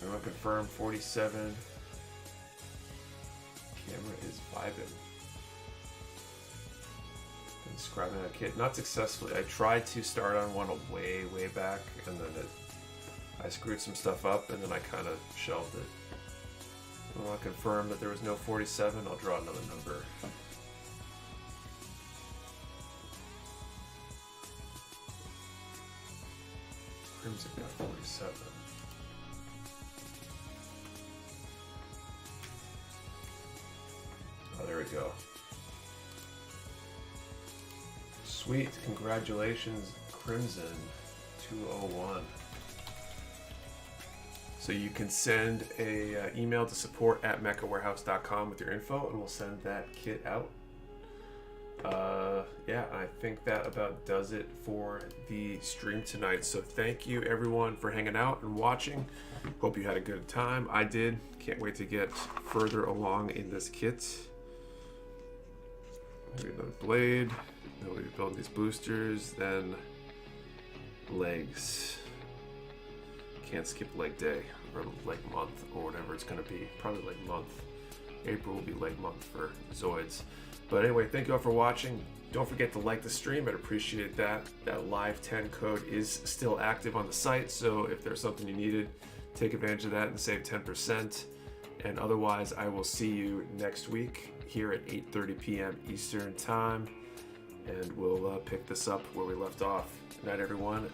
I'm gonna confirm 47. Camera is vibing. Describing that kit, not successfully. I tried to start on one way back, and then I screwed some stuff up, and then I kind of shelved it. I want to confirm that there was no 47. I'll draw another number. Crimson got 47. Oh, there we go. Sweet, congratulations, Crimson 201. So you can send a email to support@mechawarehouse.com with your info, and we'll send that kit out. Yeah, I think that about does it for the stream tonight. So thank you everyone for hanging out and watching. Hope you had a good time. I did. Can't wait to get further along in this kit. Maybe another blade. Then we'll be building these boosters, then legs. Can't skip leg day or leg month or whatever it's gonna be. Probably leg month. April will be leg month for Zoids. But anyway, thank you all for watching. Don't forget to like the stream. I'd appreciate that. That live 10 code is still active on the site, so if there's something you needed, take advantage of that and save 10%. And otherwise, I will see you next week here at 8:30 p.m. Eastern Time, and we'll pick this up where we left off. Good night, everyone.